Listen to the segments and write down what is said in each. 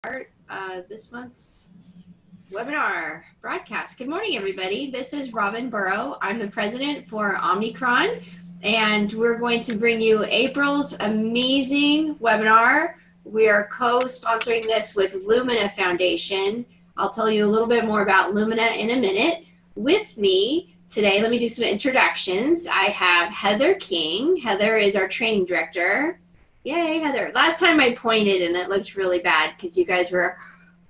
start this month's webinar broadcast. Good morning, everybody. This is Robin Burrow. I'm the president for Omnikron, and we're going to bring you April's amazing webinar. We are co-sponsoring this with Lumnia Foundation. I'll tell you a little bit more about Lumnia in a minute. With me today, let me do some introductions. I have Heather King. Heather is our training director. Yay, Heather. Last time I pointed and it looked really bad because you guys were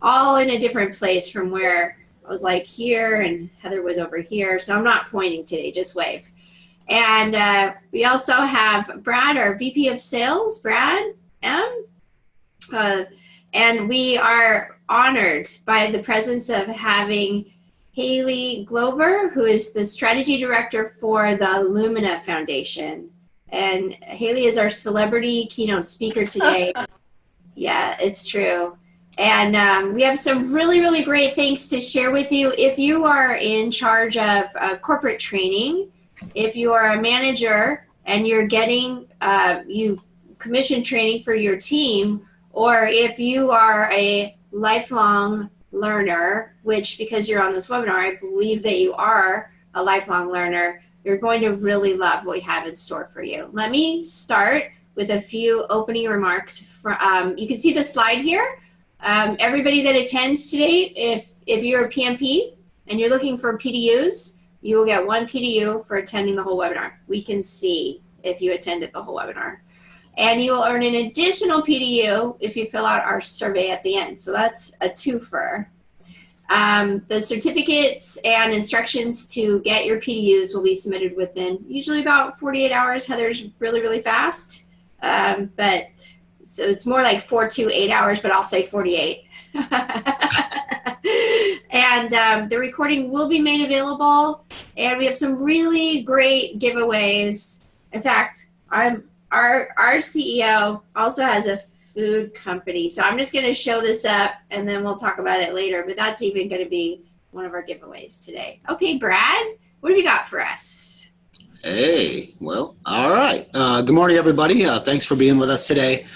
all in a different place from where I was like here and Heather was over here. So I'm not pointing today, just wave. And we also have Brad, our VP of Sales, Brad M. And we are honored by the presence of having Haley Glover, who is the strategy director for the Lumnia Foundation. And Haley is our celebrity keynote speaker today. Yeah, it's true. And we have some really, really great things to share with you. If you are in charge of corporate training, if you are a manager and you're getting you commission training for your team, or if you are a lifelong learner, which because you're on this webinar, I believe that you are a lifelong learner, you're going to really love what we have in store for you. Let me start with a few opening remarks. You can see the slide here. Everybody that attends today, if you're a PMP and you're looking for PDUs, you will get one PDU for attending the whole webinar. We can see if you attended the whole webinar. And you will earn an additional PDU if you fill out our survey at the end. So that's a twofer. The certificates and instructions to get your PDUs will be submitted within usually about 48 hours. Heather's really, really fast. But so it's more like 4 to 8 hours, but I'll say 48. And the recording will be made available. And we have some really great giveaways. In fact, our CEO also has a food company. So I'm just going to show this up and then we'll talk about it later. But that's even going to be one of our giveaways today. Okay, Brad, what have you got for us? Hey, well, all right. Good morning, everybody. Thanks for being with us today.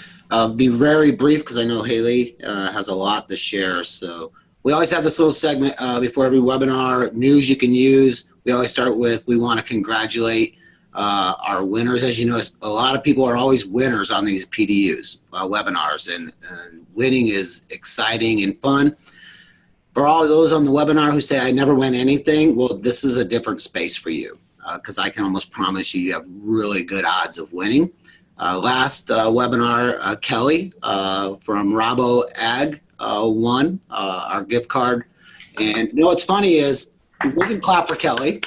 Be very brief because I know Haley has a lot to share. So we always have this little segment before every webinar, news you can use. We always start with, we want to congratulate our winners. As you know, a lot of people are always winners on these PDUs webinars, and winning is exciting and fun. For all of those on the webinar who say, I never win anything, well, this is a different space for you because I can almost promise you have really good odds of winning. Last webinar, Kelly from Rabo Ag won our gift card. And you know what's funny is, we can clap for Kelly.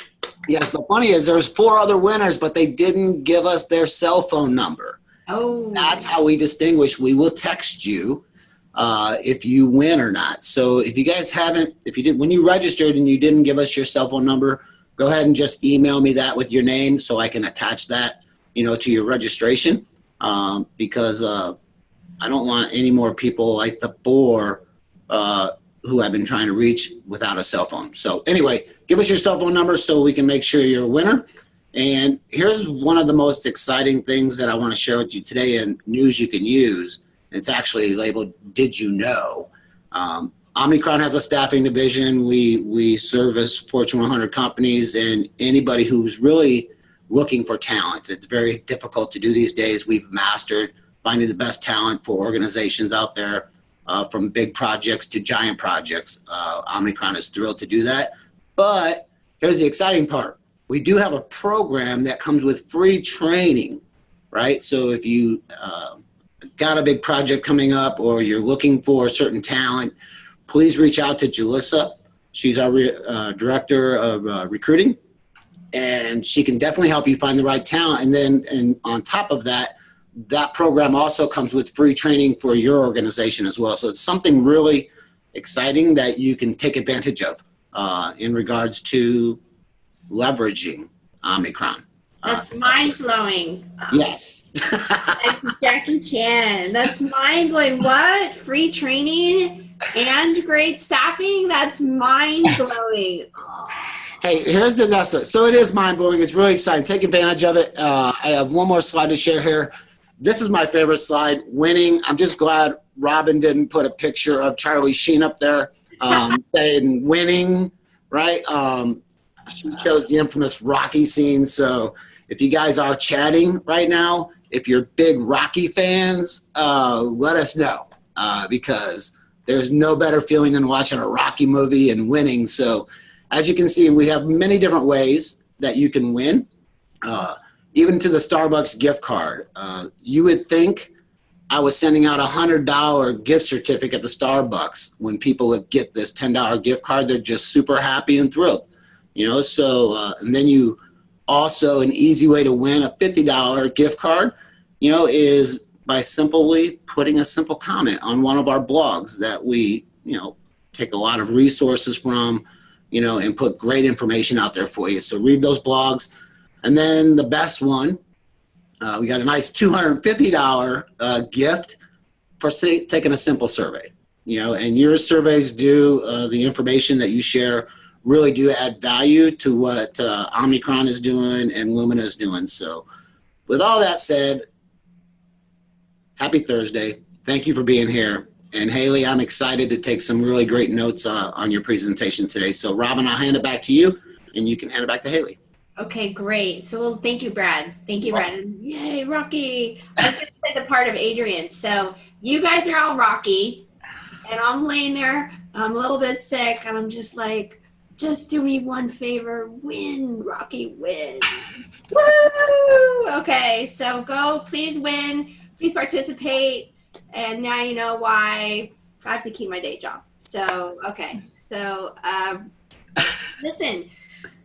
Yes, but funny is there's 4 other winners, but they didn't give us their cell phone number. Oh. That's how we distinguish. We will text you if you win or not. So if you guys haven't, when you registered and you didn't give us your cell phone number, go ahead and just email me that with your name so I can attach that, to your registration because I don't want any more people like the 4 who I've been trying to reach without a cell phone. So anyway, give us your cell phone number so we can make sure you're a winner. And here's one of the most exciting things that I want to share with you today in news you can use. It's actually labeled, Did You Know? Omnikron has a staffing division. We service Fortune 100 companies and anybody who's really looking for talent. It's very difficult to do these days. We've mastered finding the best talent for organizations out there. From big projects to giant projects. Omnikron is thrilled to do that. But here's the exciting part. We do have a program that comes with free training, right? So if you got a big project coming up or you're looking for a certain talent, please reach out to Julissa. She's our director of recruiting, and she can definitely help you find the right talent. And then on top of that, that program also comes with free training for your organization as well. So it's something really exciting that you can take advantage of in regards to leveraging Omnikron. That's mind-blowing. Yes. Like Jackie Chan. That's mind-blowing. What? Free training and great staffing? That's mind-blowing. Oh. Hey, here's the next one. So it is mind-blowing. It's really exciting. Take advantage of it. I have one more slide to share here. This is my favorite slide, winning. I'm just glad Robin didn't put a picture of Charlie Sheen up there saying winning, right? She chose the infamous Rocky scene. So if you guys are chatting right now, if you're big Rocky fans, let us know because there's no better feeling than watching a Rocky movie and winning. So as you can see, we have many different ways that you can win, even to the Starbucks gift card. You would think I was sending out $100 gift certificate to Starbucks when people would get this $10 gift card. They're just super happy and thrilled, you know. So and then you also, an easy way to win a $50 gift card, you know, is by simply putting a simple comment on one of our blogs that we, you know, take a lot of resources from, you know, and put great information out there for you. So read those blogs. And then the best one, we got a nice $250 gift for taking a simple survey, you know, and your surveys do, the information that you share really do add value to what Omnikron is doing and Lumina is doing. So with all that said, happy Thursday. Thank you for being here. And Haley, I'm excited to take some really great notes on your presentation today. So Robin, I'll hand it back to you and you can hand it back to Haley. Okay, great. So, well, thank you, Brad. Thank you, Brad. Yay, Rocky. I was going to say the part of Adrian. So you guys are all Rocky, and I'm laying there. I'm a little bit sick, and I'm just like, just do me one favor. Win, Rocky, win. Woo! Okay, so go. Please win. Please participate. And now you know why I have to keep my day job. So, okay. So, listen,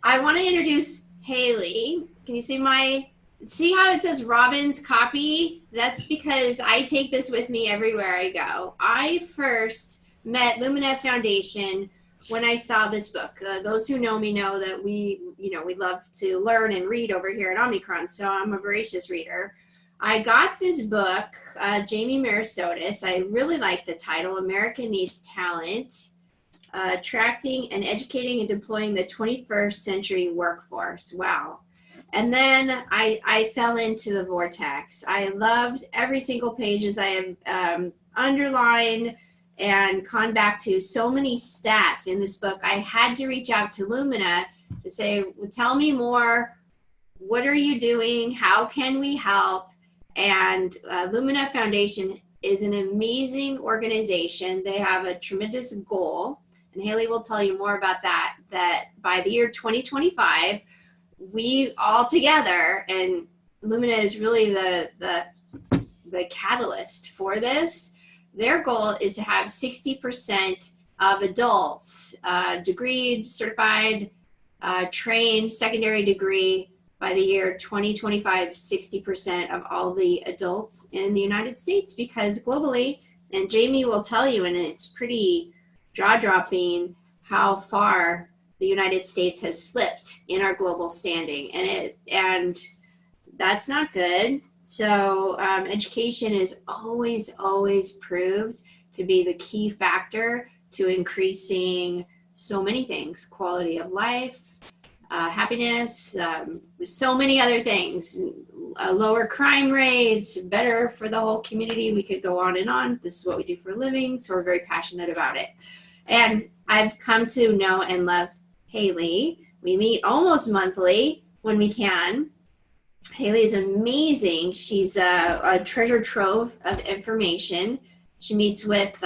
I want to introduce Haley. Can you see how it says Robin's copy? That's because I take this with me everywhere I go. I first met Lumina Foundation when I saw this book. Those who know me know that we love to learn and read over here at Omnikron, so I'm a voracious reader. I got this book, Jamie Merisotis. I really like the title, America Needs Talent, Attracting and Educating and Deploying the 21st Century Workforce. Wow. And then I fell into the vortex. I loved every single page as I have underlined and gone back to so many stats in this book. I had to reach out to Lumina to say, tell me more. What are you doing? How can we help? And Lumina Foundation is an amazing organization. They have a tremendous goal, and Haley will tell you more about that by the year 2025, we all together, and Lumina is really the catalyst for this. Their goal is to have 60% of adults, degreed, certified, trained, secondary degree, by the year 2025, 60% of all the adults in the United States, because globally, and Jamie will tell you, and it's pretty jaw-dropping how far the United States has slipped in our global standing, and that's not good. So education is always proved to be the key factor to increasing so many things: quality of life, happiness, so many other things, lower crime rates, better for the whole community. We could go on and on. This is what we do for a living, so we're very passionate about it. And I've come to know and love Haley. We meet almost monthly when we can. Haley is amazing. She's a treasure trove of information. She meets with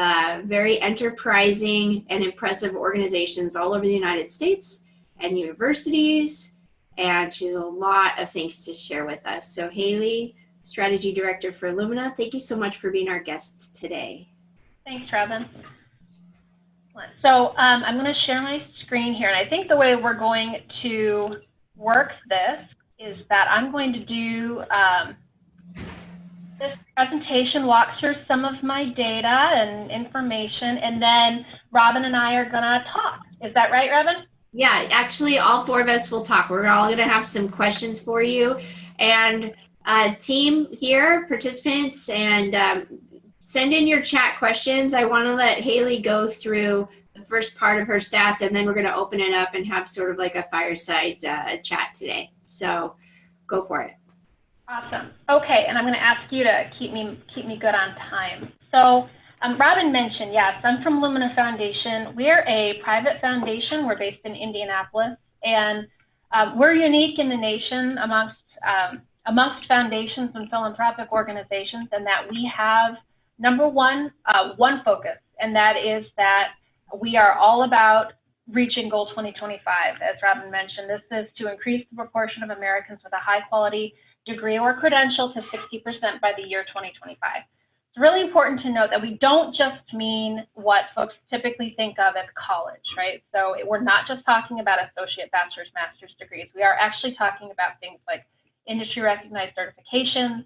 very enterprising and impressive organizations all over the United States and universities, and she has a lot of things to share with us. So Haley, Strategy Director for Lumina, thank you so much for being our guest today. Thanks, Robin. So I'm going to share my screen here, and I think the way we're going to work this is that I'm going to do this presentation, walk through some of my data and information, and then Robin and I are going to talk. Is that right, Robin? Yeah, actually, all four of us will talk. We're all going to have some questions for you. And team here, participants, and send in your chat questions. I want to let Haley go through the first part of her stats, and then we're going to open it up and have sort of like a fireside chat today. So go for it. Awesome. Okay, and I'm going to ask you to keep me good on time. So Robin mentioned, yes, I'm from Lumina Foundation. We're a private foundation. We're based in Indianapolis, and we're unique in the nation amongst foundations and philanthropic organizations, and that we have, number one, one focus, and that is that we are all about reaching Goal 2025. As Robin mentioned, this is to increase the proportion of Americans with a high-quality degree or credential to 60% by the year 2025. It's really important to note that we don't just mean what folks typically think of as college, right? So we're not just talking about associate, bachelor's, master's degrees. We are actually talking about things like industry-recognized certifications,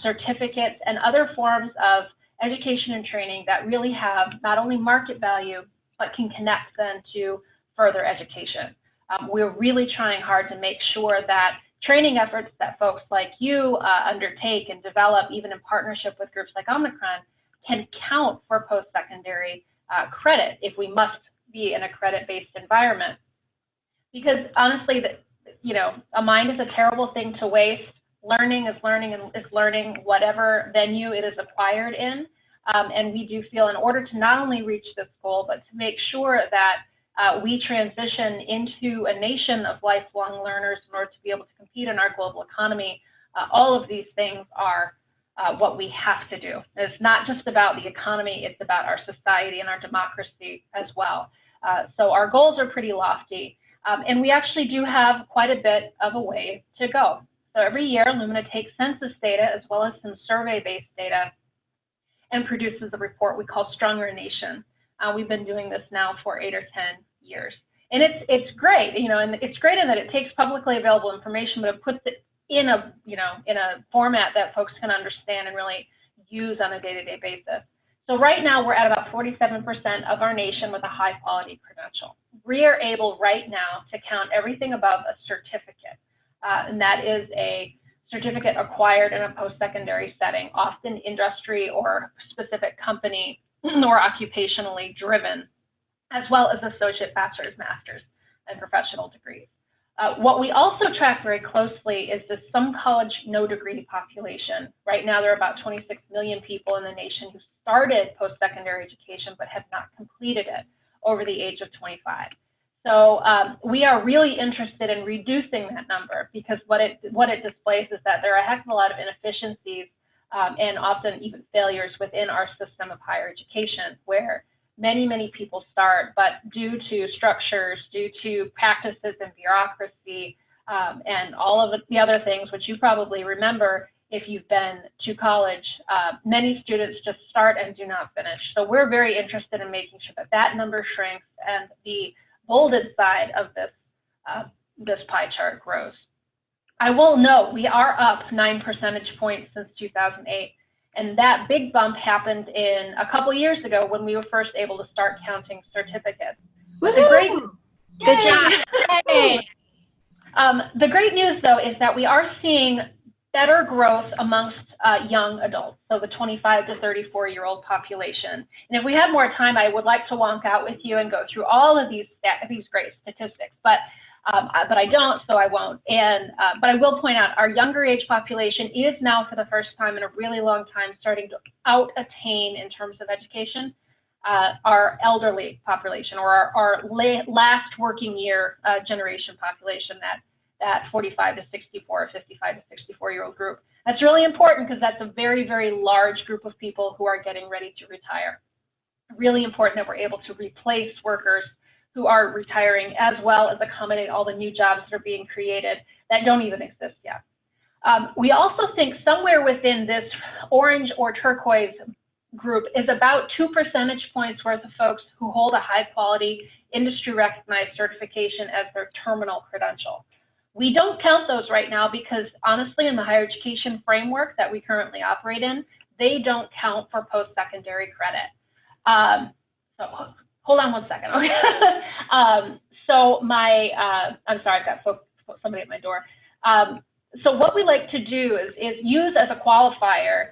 certificates, and other forms of education and training that really have not only market value, but can connect then to further education. We're really trying hard to make sure that training efforts that folks like you undertake and develop, even in partnership with groups like Omnikron, can count for post-secondary credit if we must be in a credit-based environment. Because honestly, a mind is a terrible thing to waste. Learning is learning whatever venue it is acquired in. And we do feel in order to not only reach this goal, but to make sure that we transition into a nation of lifelong learners in order to be able to compete in our global economy. All of these things are what we have to do. It's not just about the economy, it's about our society and our democracy as well. So our goals are pretty lofty, and we actually do have quite a bit of a way to go. So every year, Lumina takes census data as well as some survey-based data and produces a report we call Stronger Nation. We've been doing this now for 8 or 10 years. And it's great, and it's great in that it takes publicly available information, but it puts it in a format that folks can understand and really use on a day-to-day basis. So right now, we're at about 47% of our nation with a high-quality credential. We are able right now to count everything above a certificate, and that is a certificate acquired in a post-secondary setting, often industry or specific company or occupationally driven, as well as associate, bachelor's, master's, and professional degrees. What we also track very closely is the some college, no degree population. Right now, there are about 26 million people in the nation who started post-secondary education but have not completed it over the age of 25. So we are really interested in reducing that number, because what it displays is that there are a heck of a lot of inefficiencies and often even failures within our system of higher education, where many people start, but due to structures, due to practices and bureaucracy, and all of the other things, which you probably remember if you've been to college, many students just start and do not finish. So we're very interested in making sure that that number shrinks and the bolded side of this pie chart grows. I will note we are up 9 percentage points since 2008, and that big bump happened in a couple years ago when we were first able to start counting certificates. Good job. Hey. The great news, though, is that we are seeing better growth amongst young adults, so the 25 to 34-year-old population. And if we had more time, I would like to wonk out with you and go through all of these great statistics, but I don't, so I won't. And but I will point out our younger age population is now, for the first time in a really long time, starting to out-attain in terms of education our elderly population, or our last working year generation population, that 45 to 64 or 55 to 64-year-old group. That's really important because that's a very, very large group of people who are getting ready to retire. Really important that we're able to replace workers who are retiring, as well as accommodate all the new jobs that are being created that don't even exist yet. We also think somewhere within this orange or turquoise group is about 2 percentage points worth of folks who hold a high-quality, industry-recognized certification as their terminal credential. We don't count those right now because, honestly, in the higher education framework that we currently operate in, they don't count for post-secondary credit. So hold on one second. Okay. I'm sorry, I've got somebody at my door. So what we like to do is use as a qualifier,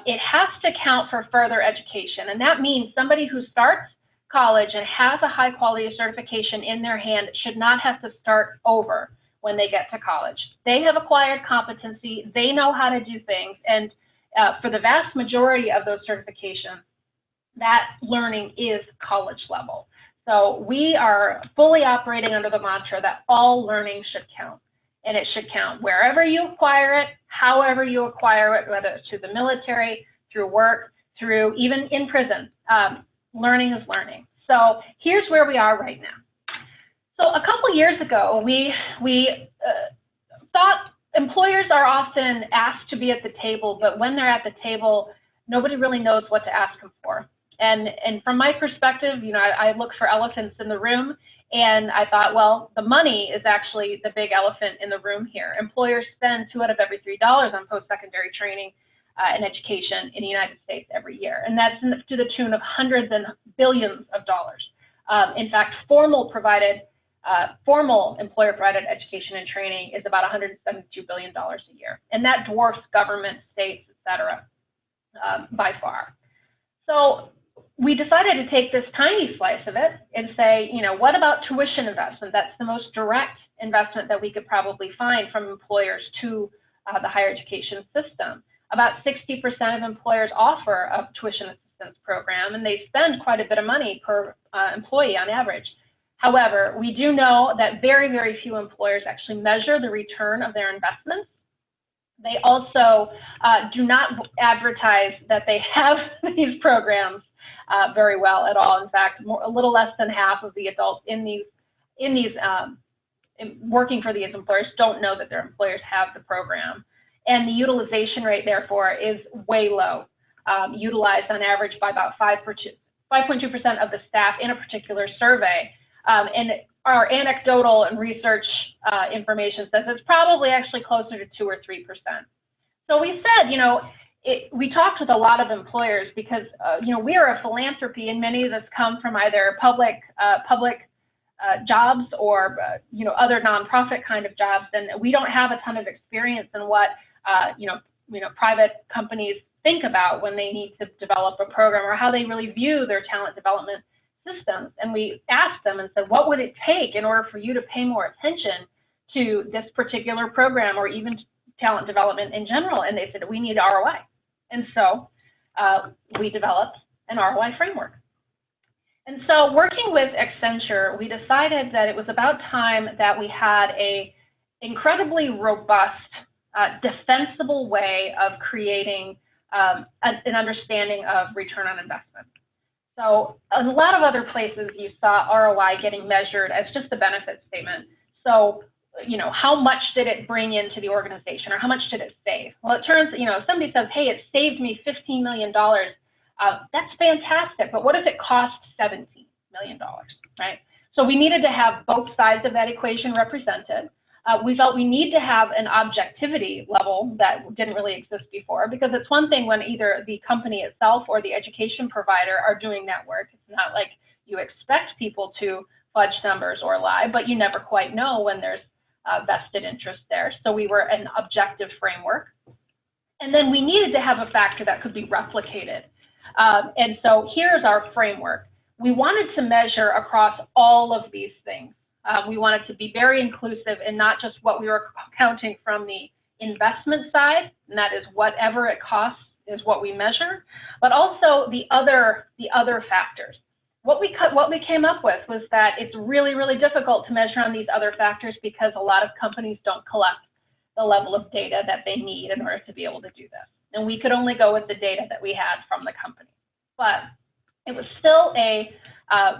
it has to count for further education. And that means somebody who starts college and has a high quality certification in their hand should not have to start over when they get to college. They have acquired competency, they know how to do things, and for the vast majority of those certifications, that learning is college level. So we are fully operating under the mantra that all learning should count. And it should count wherever you acquire it, however you acquire it, whether it's through the military, through work, through even in prison. Learning is learning. So here's where we are right now. So a couple years ago, we thought employers are often asked to be at the table, but when they're at the table, nobody really knows what to ask them for. And from my perspective, you know, I look for elephants in the room, and I thought, well, the money is actually the big elephant in the room here. Employers spend $2 out of every $3 on post-secondary training and education in the United States every year, and that's to the tune of hundreds and billions of dollars. In fact, formal employer-provided education and training is about $172 billion a year, and that dwarfs government, states, et cetera, by far. So we decided to take this tiny slice of it and say, you know, what about tuition investment? That's the most direct investment that we could probably find from employers to the higher education system. About 60% of employers offer a tuition assistance program, and they spend quite a bit of money per employee on average. However, we do know that very, very few employers actually measure the return of their investments. They also do not advertise that they have these programs very well at all. In fact, a little less than half of the adults working for these employers don't know that their employers have the program. And the utilization rate, therefore, is way low, utilized on average by about 5.2% of the staff in a particular survey. And our anecdotal and research information says it's probably actually closer to 2 or 3%. So we said, you know, we talked with a lot of employers because, you know, we are a philanthropy, and many of us come from either public jobs or, you know, other nonprofit kind of jobs, and we don't have a ton of experience in what, you know, private companies think about when they need to develop a program or how they really view their talent development systems. And we asked them and said, what would it take in order for you to pay more attention to this particular program or even talent development in general? And they said, we need ROI. And so we developed an ROI framework. And so working with Accenture, we decided that it was about time that we had a incredibly robust, defensible way of creating an understanding of return on investment. So a lot of other places you saw ROI getting measured as just a benefit statement. So, you know, how much did it bring into the organization, or how much did it save? Well, it turns, you know, if somebody says, hey, it saved me $15 million, that's fantastic, but what if it cost $17 million, right? So we needed to have both sides of that equation represented. We felt we need to have an objectivity level that didn't really exist before, because it's one thing when either the company itself or the education provider are doing that work. It's not like you expect people to fudge numbers or lie, but you never quite know when there's vested interest there. So we were an objective framework. And then we needed to have a factor that could be replicated. And so here's our framework. We wanted to measure across all of these things. We wanted to be very inclusive and not just what we were counting from the investment side, and that is whatever it costs is what we measure, but also the other factors. What we came up with was that it's really, really difficult to measure on these other factors because a lot of companies don't collect the level of data that they need in order to be able to do this. And we could only go with the data that we had from the company. But it was still a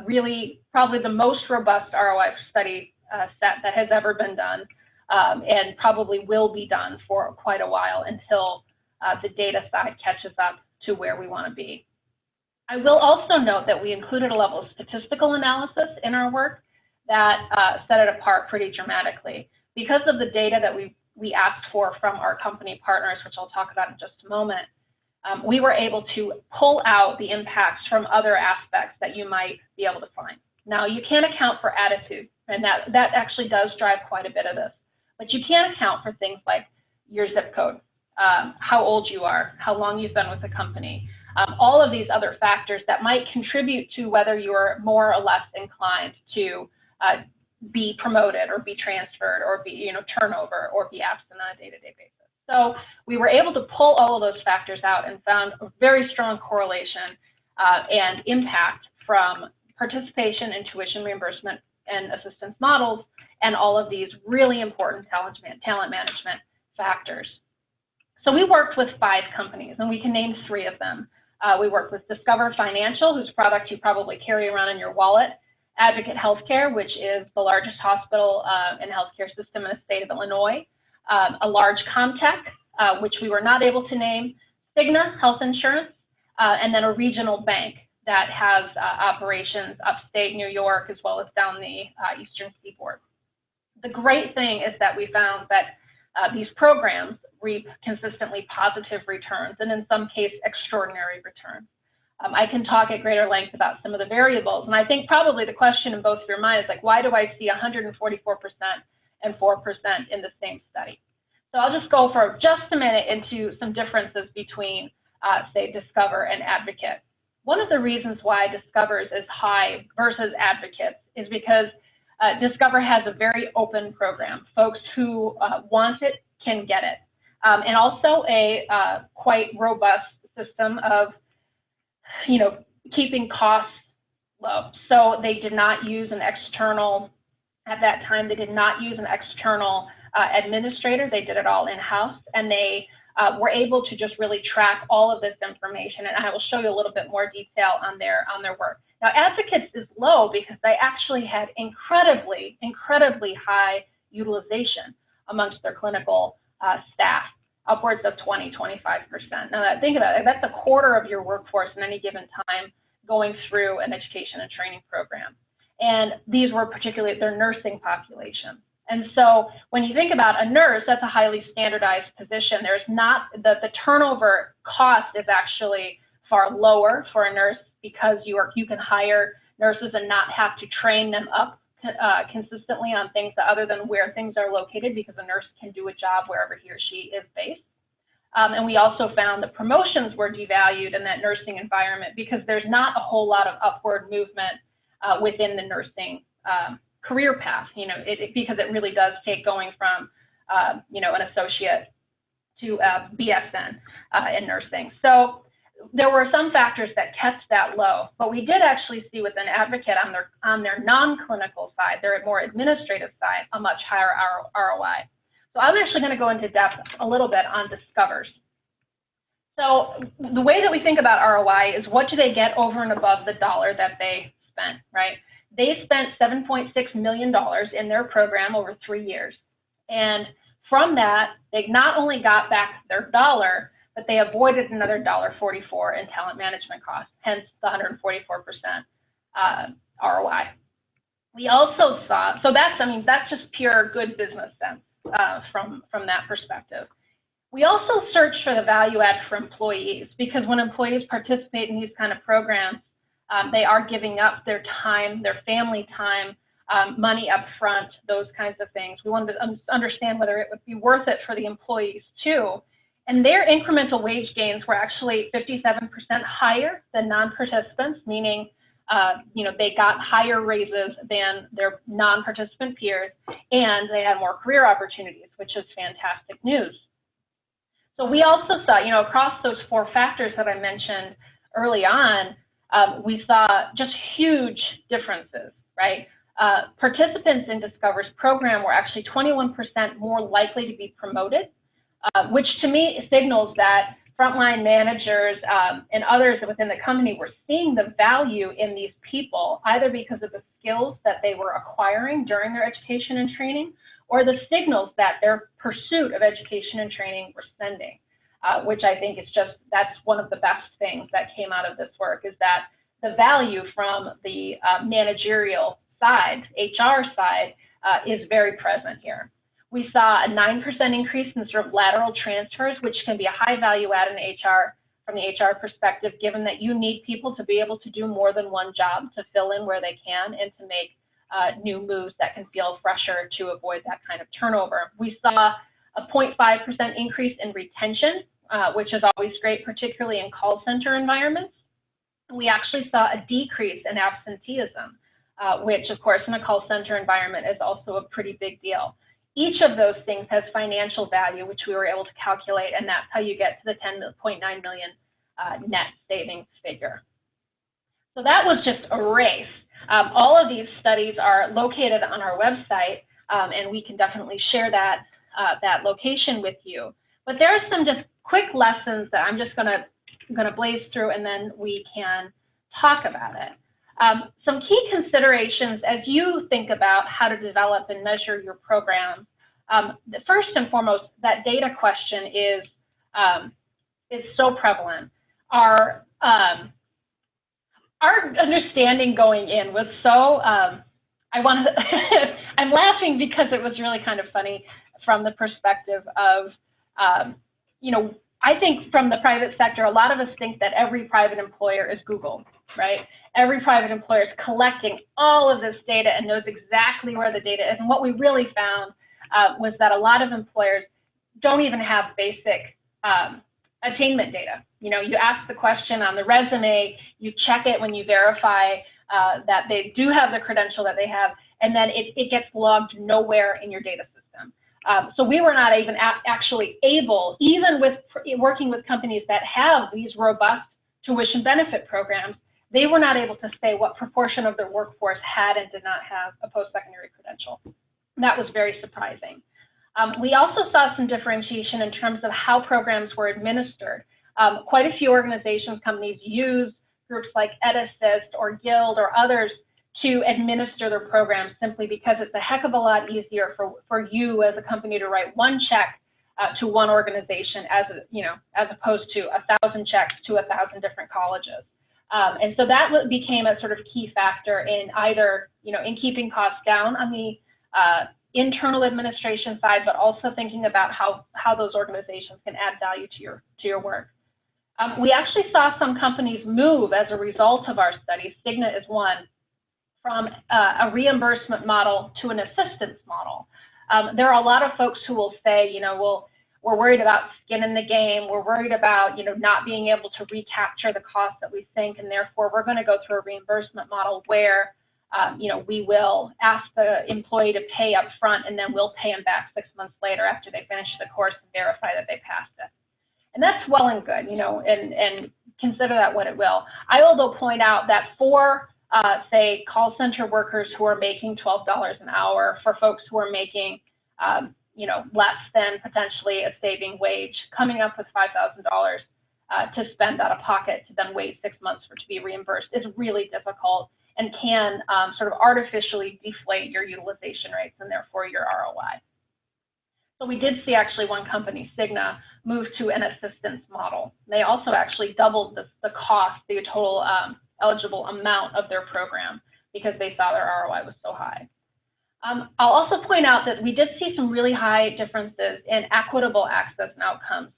really probably the most robust ROI study set that has ever been done, and probably will be done for quite a while until the data side catches up to where we want to be. I will also note that we included a level of statistical analysis in our work that set it apart pretty dramatically. Because of the data that we asked for from our company partners, which I'll talk about in just a moment, we were able to pull out the impacts from other aspects that you might be able to find. Now, you can't account for attitude, and that actually does drive quite a bit of this. But you can account for things like your zip code, how old you are, how long you've been with the company, all of these other factors that might contribute to whether you're more or less inclined to be promoted or be transferred or be, turnover or be absent on a day-to-day basis. So we were able to pull all of those factors out and found a very strong correlation and impact from participation in tuition reimbursement and assistance models, and all of these really important talent management factors. So we worked with 5 companies, and we can name 3 of them. We worked with Discover Financial, whose product you probably carry around in your wallet, Advocate Healthcare, which is the largest hospital and healthcare system in the state of Illinois, a large Comtech, which we were not able to name, Cigna Health Insurance, and then a regional bank that has operations upstate New York as well as down the eastern seaboard. The great thing is that we found that these programs reap consistently positive returns, and in some cases, extraordinary returns. I can talk at greater length about some of the variables, and I think probably the question in both of your minds is like, why do I see 144% and 4% in the same study? So I'll just go for just a minute into some differences between, say, Discover and Advocate. One of the reasons why Discover's is high versus Advocate's is because Discover has a very open program. Folks who want it can get it. And also a quite robust system of, keeping costs low. So they did not use an external, at that time, they did not use an external administrator. They did it all in-house, and they were able to just really track all of this information. And I will show you a little bit more detail on their work. Now, Advocates is low because they actually had incredibly high utilization amongst their clinical staff, upwards of 20–25%. Now, think about it, that's a quarter of your workforce in any given time going through an education and training program. And these were particularly their nursing population. And so when you think about a nurse, that's a highly standardized position. There's not, the turnover cost is actually far lower for a nurse because you can hire nurses and not have to train them up consistently on things other than where things are located, because a nurse can do a job wherever he or she is based. And we also found that promotions were devalued in that nursing environment because there's not a whole lot of upward movement within the nursing career path, because it really does take going from, an associate to BSN in nursing. So there were some factors that kept that low, but we did actually see within Advocate on their non-clinical side, their more administrative side, a much higher ROI. So I'm actually going to go into depth a little bit on Discover's. So the way that we think about ROI is, what do they get over and above the dollar that they spent, right? They spent $7.6 million in their program over 3 years. And from that, they not only got back their dollar, but they avoided another $1.44 in talent management costs, hence the 144% ROI. We also saw, so that's just pure good business sense from that perspective. We also searched for the value add for employees, because when employees participate in these kind of programs, they are giving up their time, their family time, money up front, those kinds of things. We wanted to understand whether it would be worth it for the employees too. And their incremental wage gains were actually 57% higher than non-participants, meaning they got higher raises than their non-participant peers, and they had more career opportunities, which is fantastic news. So we also saw, across those 4 factors that I mentioned early on, we saw just huge differences, right? Participants in Discover's program were actually 21% more likely to be promoted, which to me signals that frontline managers and others within the company were seeing the value in these people, either because of the skills that they were acquiring during their education and training, or the signals that their pursuit of education and training were sending, which I think is that's one of the best things that came out of this work, is that the value from the managerial side, HR side, is very present here. We saw a 9% increase in sort of lateral transfers, which can be a high value add in HR from the HR perspective, given that you need people to be able to do more than one job to fill in where they can and to make new moves that can feel fresher to avoid that kind of turnover. We saw a 0.5% increase in retention, which is always great, particularly in call center environments. We actually saw a decrease in absenteeism, which of course in a call center environment is also a pretty big deal. Each of those things has financial value, which we were able to calculate, and that's how you get to the $10.9 million net savings figure. So that was just a race. All of these studies are located on our website, and we can definitely share that, that location with you. But there are some just quick lessons that I'm just gonna blaze through, and then we can talk about it. Some key considerations as you think about how to develop and measure your program. First and foremost, that data question is so prevalent. Our understanding going in was so, I'm laughing because it was really kind of funny from the perspective of, you know, I think from the private sector, a lot of us think that every private employer is Google, right? Every private employer is collecting all of this data and knows exactly where the data is. And what we really found was that a lot of employers don't even have basic attainment data. You know, you ask the question on the resume, you check it when you verify that they do have the credential that they have, and then it gets logged nowhere in your data system. So we were not even actually able, even with working with companies that have these robust tuition benefit programs, they were not able to say what proportion of their workforce had and did not have a post-secondary credential. And that was very surprising. We also saw some differentiation in terms of how programs were administered. Quite a few organizations, companies use groups like EdAssist or Guild or others to administer their programs simply because it's a heck of a lot easier for you as a company to write one check to one organization as opposed to 1,000 checks to 1,000 different colleges. And so that became a sort of key factor in either, in keeping costs down on the internal administration side, but also thinking about how those organizations can add value to your work. We actually saw some companies move as a result of our study. Cigna is one, from a reimbursement model to an assistance model. There are a lot of folks who will say, we're worried about skin in the game. We're worried about, not being able to recapture the cost that we think, and therefore we're going to go through a reimbursement model where, we will ask the employee to pay up front, and then we'll pay them back 6 months later after they finish the course and verify that they passed it. And that's well and good, and consider that what it will. I will though point out that for, say, call center workers who are making $12 an hour, for folks who are making, less than potentially a saving wage, coming up with $5,000 to spend out of pocket to then wait 6 months for it to be reimbursed is really difficult and can sort of artificially deflate your utilization rates and therefore your ROI. So we did see actually one company, Cigna, move to an assistance model. They also actually doubled the cost, the total eligible amount of their program because they saw their ROI was so high. I'll also point out that we did see some really high differences in equitable access and outcomes.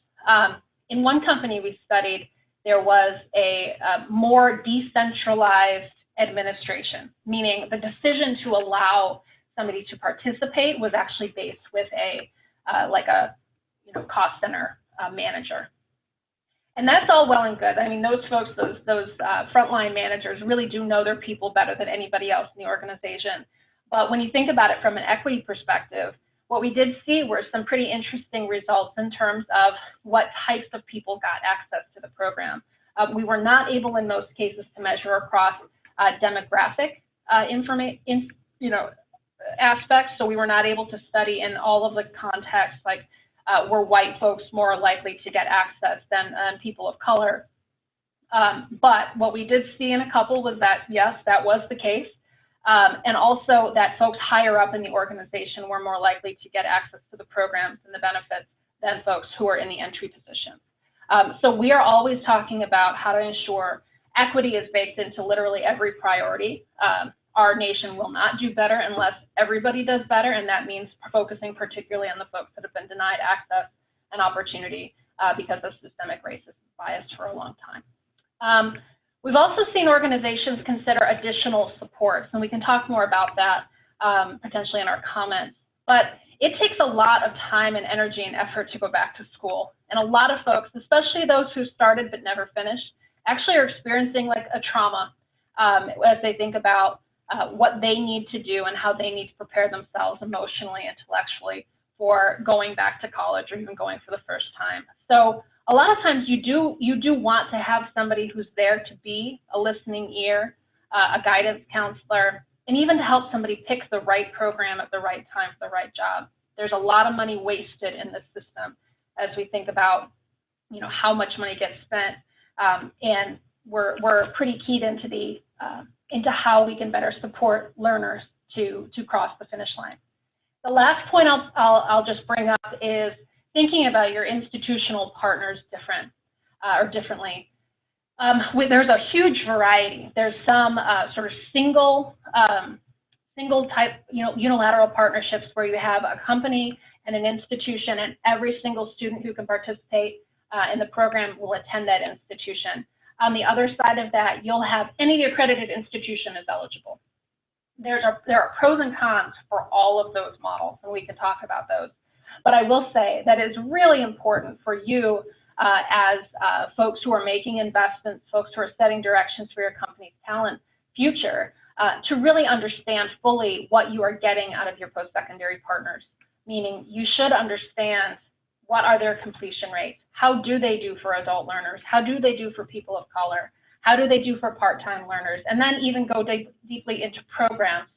In one company we studied, there was a more decentralized administration, meaning the decision to allow somebody to participate was actually based with a cost center manager. And that's all well and good. I mean, those folks, those frontline managers really do know their people better than anybody else in the organization. But when you think about it from an equity perspective, what we did see were some pretty interesting results in terms of what types of people got access to the program. We were not able in most cases to measure across demographic aspects, so we were not able to study in all of the contexts, like were white folks more likely to get access than people of color. But what we did see in a couple was that, yes, that was the case. And also that folks higher up in the organization were more likely to get access to the programs and the benefits than folks who are in the entry position. So we are always talking about how to ensure equity is baked into literally every priority. Our nation will not do better unless everybody does better, and that means focusing particularly on the folks that have been denied access and opportunity because of systemic racist bias for a long time. We've also seen organizations consider additional supports, and we can talk more about that potentially in our comments. But it takes a lot of time and energy and effort to go back to school. And a lot of folks, especially those who started but never finished, actually are experiencing like a trauma as they think about what they need to do and how they need to prepare themselves emotionally, intellectually for going back to college or even going for the first time. So a lot of times you do want to have somebody who's there to be a listening ear, a guidance counselor, and even to help somebody pick the right program at the right time for the right job. There's a lot of money wasted in this system as we think about, you know, how much money gets spent, and we're pretty keyed into how we can better support learners to cross the finish line. The last point I'll just bring up is thinking about your institutional partners differently. There's a huge variety. There's some sort of single type, you know, unilateral partnerships where you have a company and an institution, and every single student who can participate in the program will attend that institution. On the other side of that, you'll have any accredited institution is eligible. There are pros and cons for all of those models, and we can talk about those. But I will say that it's really important for you as folks who are making investments, folks who are setting directions for your company's talent future, to really understand fully what you are getting out of your post-secondary partners. Meaning you should understand what are their completion rates, how do they do for adult learners, how do they do for people of color, how do they do for part-time learners, and then even go deeply into programs.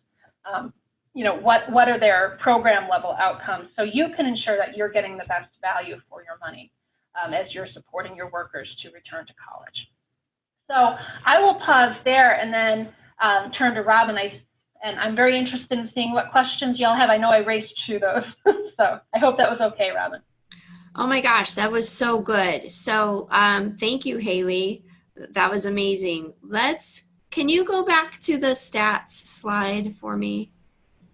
You know, what are their program level outcomes, so you can ensure that you're getting the best value for your money as you're supporting your workers to return to college. So I will pause there and then turn to Rob, and I'm very interested in seeing what questions y'all have. I know I raced through those, so I hope that was okay, Robin. Oh my gosh, that was so good. So thank you, Haley. That was amazing. Can you go back to the stats slide for me?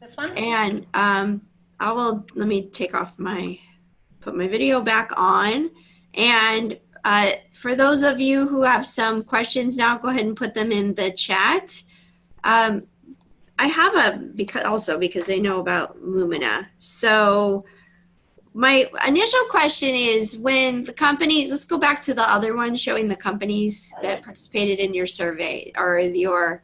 This one? And let me put my video back on. And for those of you who have some questions now, go ahead and put them in the chat. I have because I know about Lumina. So my initial question is, when the companies, let's go back to the other one showing the companies that participated in your survey, or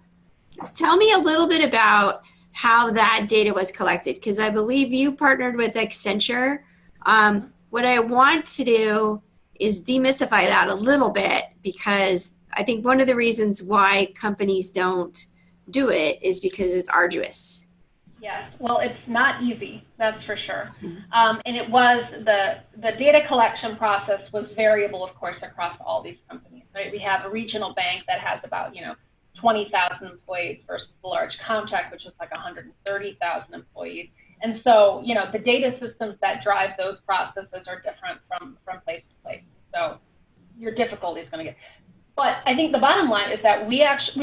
tell me a little bit about how that data was collected, because I believe you partnered with Accenture. What I want to do is demystify that a little bit, because I think one of the reasons why companies don't do it is because it's arduous. Yes, well, it's not easy, that's for sure. And it was, the data collection process was variable, of course, across all these companies, right? We have a regional bank that has about, 20,000 employees versus the large contract, which is like 130,000 employees. And so, the data systems that drive those processes are different from place to place. So your difficulty is going to get. But I think the bottom line is that we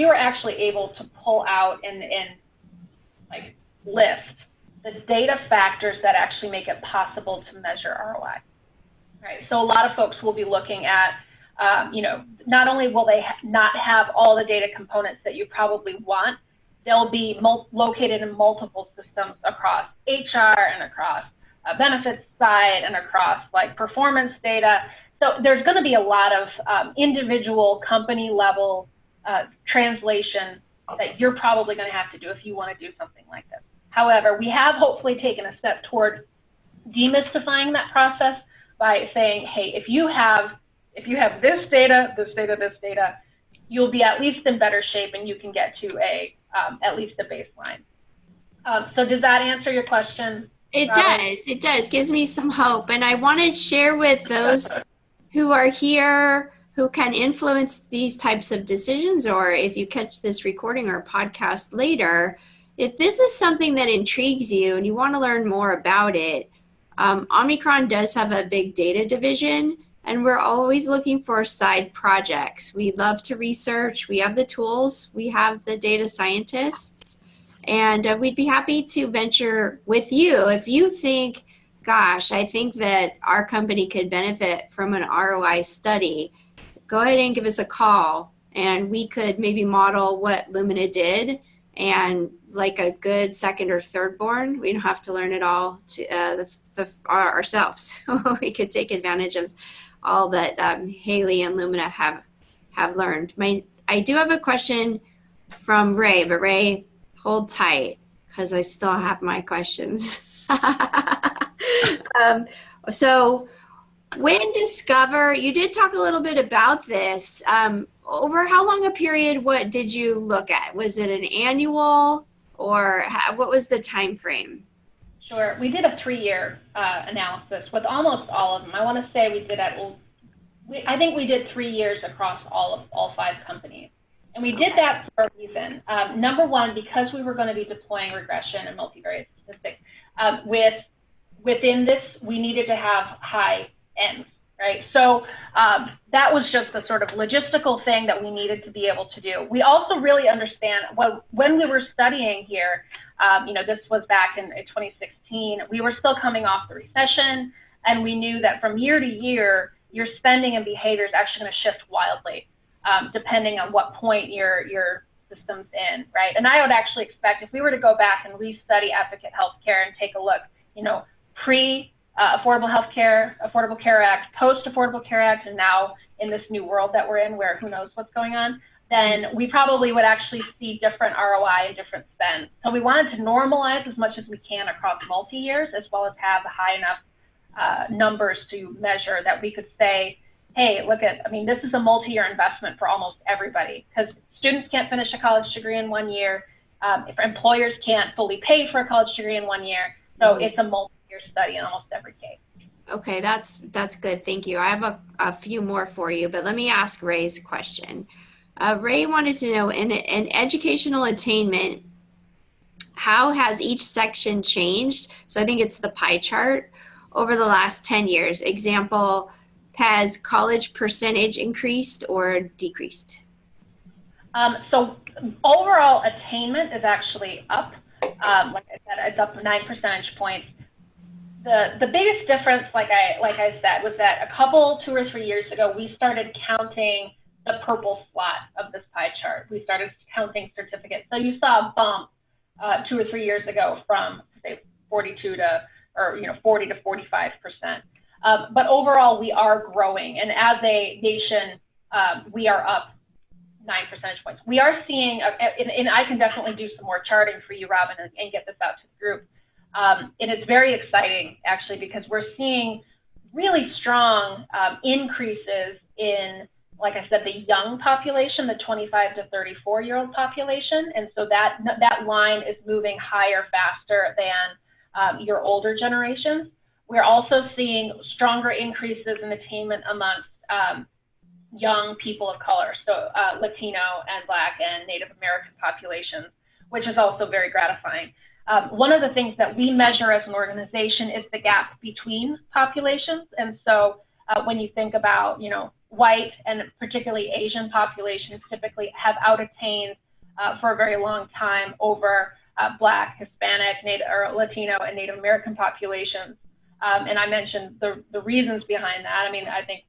were actually able to pull out and like list the data factors that actually make it possible to measure ROI. Right. So a lot of folks will be looking at, not only will they not have all the data components that you probably want, they'll be located in multiple systems across HR and across benefits side and across like performance data. So there's going to be a lot of individual company level translation that you're probably going to have to do if you want to do something like this. However, we have hopefully taken a step toward demystifying that process by saying, hey, if you have this data, you'll be at least in better shape and you can get to at least a baseline. So does that answer your question? It does. It does. Gives me some hope. And I want to share with those who are here who can influence these types of decisions, or if you catch this recording or podcast later, if this is something that intrigues you and you want to learn more about it, Omnikron does have a big data division, and we're always looking for side projects. We love to research. We have the tools. We have the data scientists, and we'd be happy to venture with you. If you think, gosh, I think that our company could benefit from an ROI study, go ahead and give us a call, and we could maybe model what Lumina did, and like a good second or third born, we don't have to learn it all ourselves. We could take advantage of all that Haley and Lumina have learned. I do have a question from Ray, but Ray, hold tight because I still have my questions. So When Discover, you did talk a little bit about this. Over how long a period, what did you look at? Was it an annual or what was the time frame? Sure. We did a 3-year analysis with almost all of them. I want to say I think we did 3 years across all 5 companies. And we did that for a reason. Number one, because we were going to be deploying regression and multivariate statistics, within this, we needed to have high ends, right? So that was just the sort of logistical thing that we needed to be able to do. We also really understand, when we were studying here, this was back in 2016, we were still coming off the recession, and we knew that from year to year, your spending and behavior is actually going to shift wildly, depending on what point your system's in, right? And I would actually expect, if we were to go back and restudy advocate healthcare and take a look, pre-Affordable Affordable Care Act, post-Affordable Care Act, and now in this new world that we're in where who knows what's going on, then we probably would actually see different ROI and different spend. So we wanted to normalize as much as we can across multi-years, as well as have high enough numbers to measure that we could say, hey, this is a multi-year investment for almost everybody, because students can't finish a college degree in 1 year. If employers can't fully pay for a college degree in 1 year. So it's a multi-year study in almost every case. Okay, that's good. Thank you. I have a few more for you, but let me ask Ray's question. Ray wanted to know, in educational attainment, how has each section changed? So I think it's the pie chart over the last 10 years. Example, has college percentage increased or decreased? So overall attainment is actually up. Like I said, it's up 9 percentage points. The biggest difference, like I said, was that a couple, 2 or 3 years ago, we started counting the purple slot of this pie chart. We started counting certificates. So you saw a bump 2 or 3 years ago from, say, 42 to, or 40 to 45%. But overall, we are growing, and as a nation, we are up 9 percentage points. We are seeing, and I can definitely do some more charting for you, Robin, and get this out to the group. And it's very exciting, actually, because we're seeing really strong increases in, like I said, the young population, the 25 to 34-year-old population. And so that line is moving higher faster than your older generations. We're also seeing stronger increases in attainment amongst young people of color, so Latino and Black and Native American populations, which is also very gratifying. One of the things that we measure as an organization is the gap between populations. And so when you think about, white and particularly Asian populations typically have out-attained for a very long time over Black, Hispanic, Latino, and Native American populations. And I mentioned the reasons behind that. I mean, I think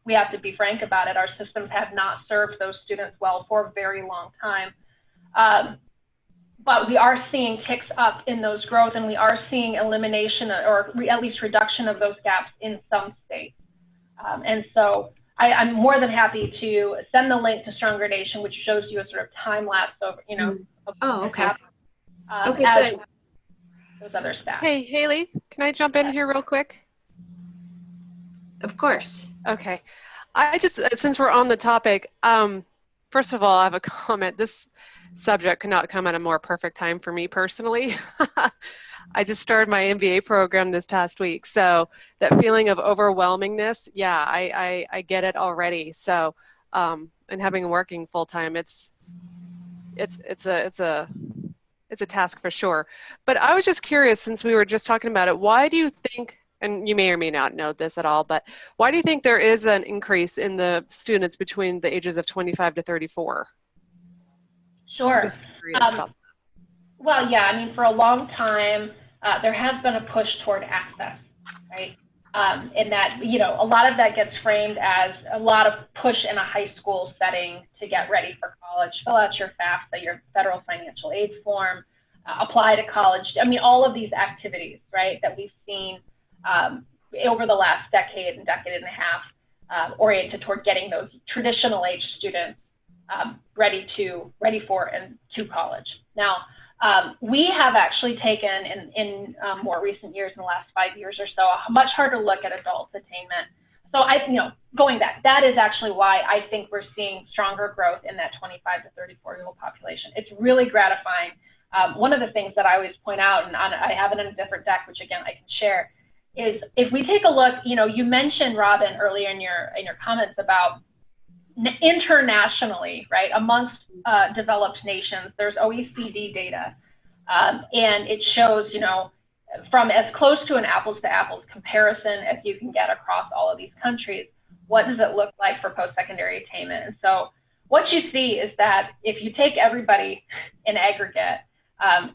we have to be frank about it. Our systems have not served those students well for a very long time. But we are seeing ticks up in those growth, and we are seeing elimination or at least reduction of those gaps in some states. And so I'm more than happy to send the link to Stronger Nation, which shows you a sort of time lapse of, Oh, okay. Okay, good. Those other stats. Hey, Haley, can I jump in here real quick? Of course. Okay. I just, since we're on the topic, first of all, I have a comment. This subject could not come at a more perfect time for me personally. I just started my MBA program this past week, so that feeling of overwhelmingness, yeah, I get it already. So, and having working full time, it's a task for sure. But I was just curious, since we were just talking about it, why do you think, and you may or may not know this at all, but why do you think there is an increase in the students between the ages of 25 to 34? Sure. I'm just curious about that. Well, yeah, I mean, for a long time, there has been a push toward access, right? And that, a lot of that gets framed as a lot of push in a high school setting to get ready for college, fill out your FAFSA, your federal financial aid form, apply to college. I mean, all of these activities, right, that we've seen over the last decade and a half, oriented toward getting those traditional age students ready for and to college. Now, We have actually taken in more recent years, in the last 5 years or so, a much harder look at adult attainment. So going back, that is actually why I think we're seeing stronger growth in that 25 to 34-year-old population. It's really gratifying. One of the things that I always point out, and I have it in a different deck, which again I can share, is if we take a look, you mentioned, Robin, earlier in your comments about internationally, right, amongst developed nations, there's OECD data, and it shows, from as close to an apples-to-apples comparison as you can get across all of these countries, what does it look like for post-secondary attainment? And so what you see is that if you take everybody in aggregate,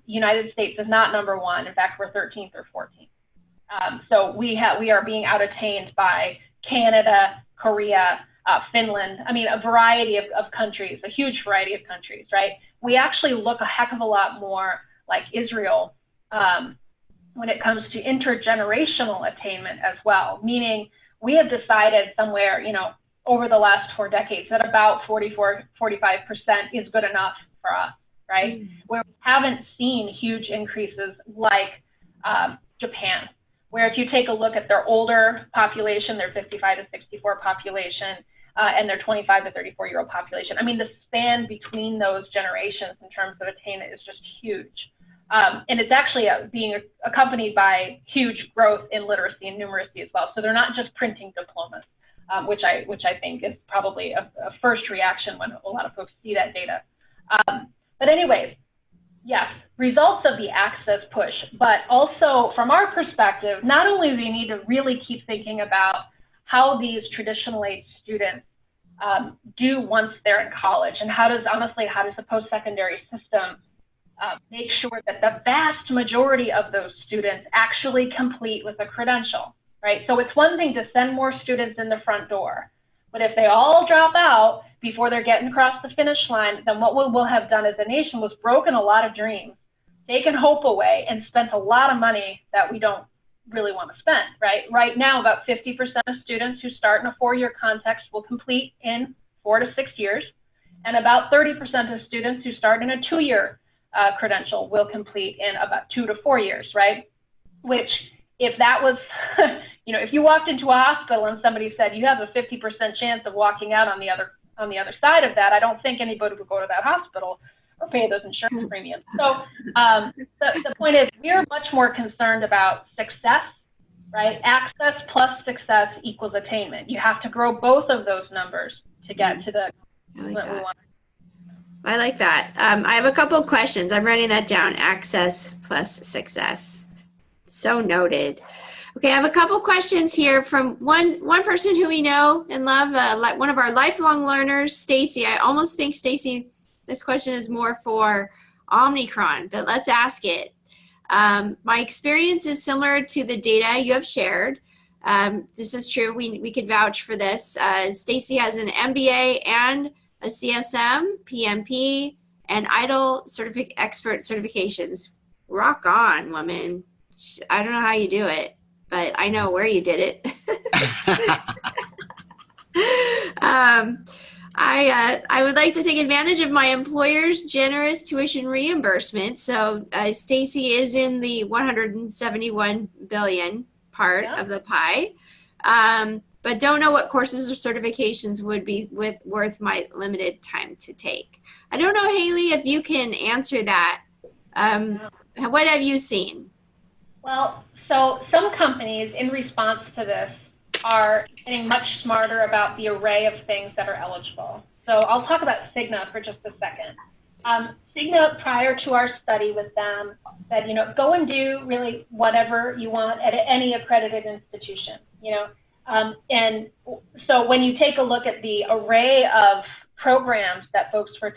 United States is not number one. In fact, we're 13th or 14th. So we are being out-attained by Canada, Korea, Finland, a variety of countries, a huge variety of countries, right? We actually look a heck of a lot more like Israel when it comes to intergenerational attainment as well, meaning we have decided somewhere, over the last 4 decades that about 44, 45% is good enough for us, right? Where we haven't seen huge increases like Japan, where if you take a look at their older population, their 55 to 64 population, and their 25 to 34-year-old population, the span between those generations in terms of attainment is just huge. And it's actually being accompanied by huge growth in literacy and numeracy as well. So they're not just printing diplomas, which I think is probably a first reaction when a lot of folks see that data. But anyways, yes, results of the access push, but also from our perspective, not only do we need to really keep thinking about how these traditional age students do once they're in college, and how does the post-secondary system make sure that the vast majority of those students actually complete with a credential, right? So it's one thing to send more students in the front door, but if they all drop out before they're getting across the finish line, then what we will have done as a nation was broken a lot of dreams, taken hope away, and spent a lot of money that we don't really want to spend, right? Right now, about 50% of students who start in a 4-year context will complete in 4 to 6 years, and about 30% of students who start in a 2-year credential will complete in about 2 to 4 years, right? Which, if that was, if you walked into a hospital and somebody said you have a 50% chance of walking out on the other side of that, I don't think anybody would go to that hospital or pay those insurance premiums. So the point is, we are much more concerned about success, right? Access plus success equals attainment. You have to grow both of those numbers to get to the what we want. I like that. I have a couple of questions. I'm writing that down. Access plus success. So noted. Okay, I have a couple questions here from one person who we know and love, one of our lifelong learners, Stacy. I almost think, Stacy, this question is more for Omnikron, but let's ask it. My experience is similar to the data you have shared. This is true. We could vouch for this. Stacy has an MBA and a CSM, PMP, and IDLE expert certifications. Rock on, woman. I don't know how you do it, but I know where you did it. I would like to take advantage of my employer's generous tuition reimbursement. So Stacy is in the 171 billion part of the pie, but don't know what courses or certifications would be worth my limited time to take. I don't know, Haley, if you can answer that. What have you seen? Well, so some companies, in response to this, are getting much smarter about the array of things that are eligible. So I'll talk about Cigna for just a second. Cigna, prior to our study with them, said, go and do really whatever you want at any accredited institution, and so when you take a look at the array of programs that folks were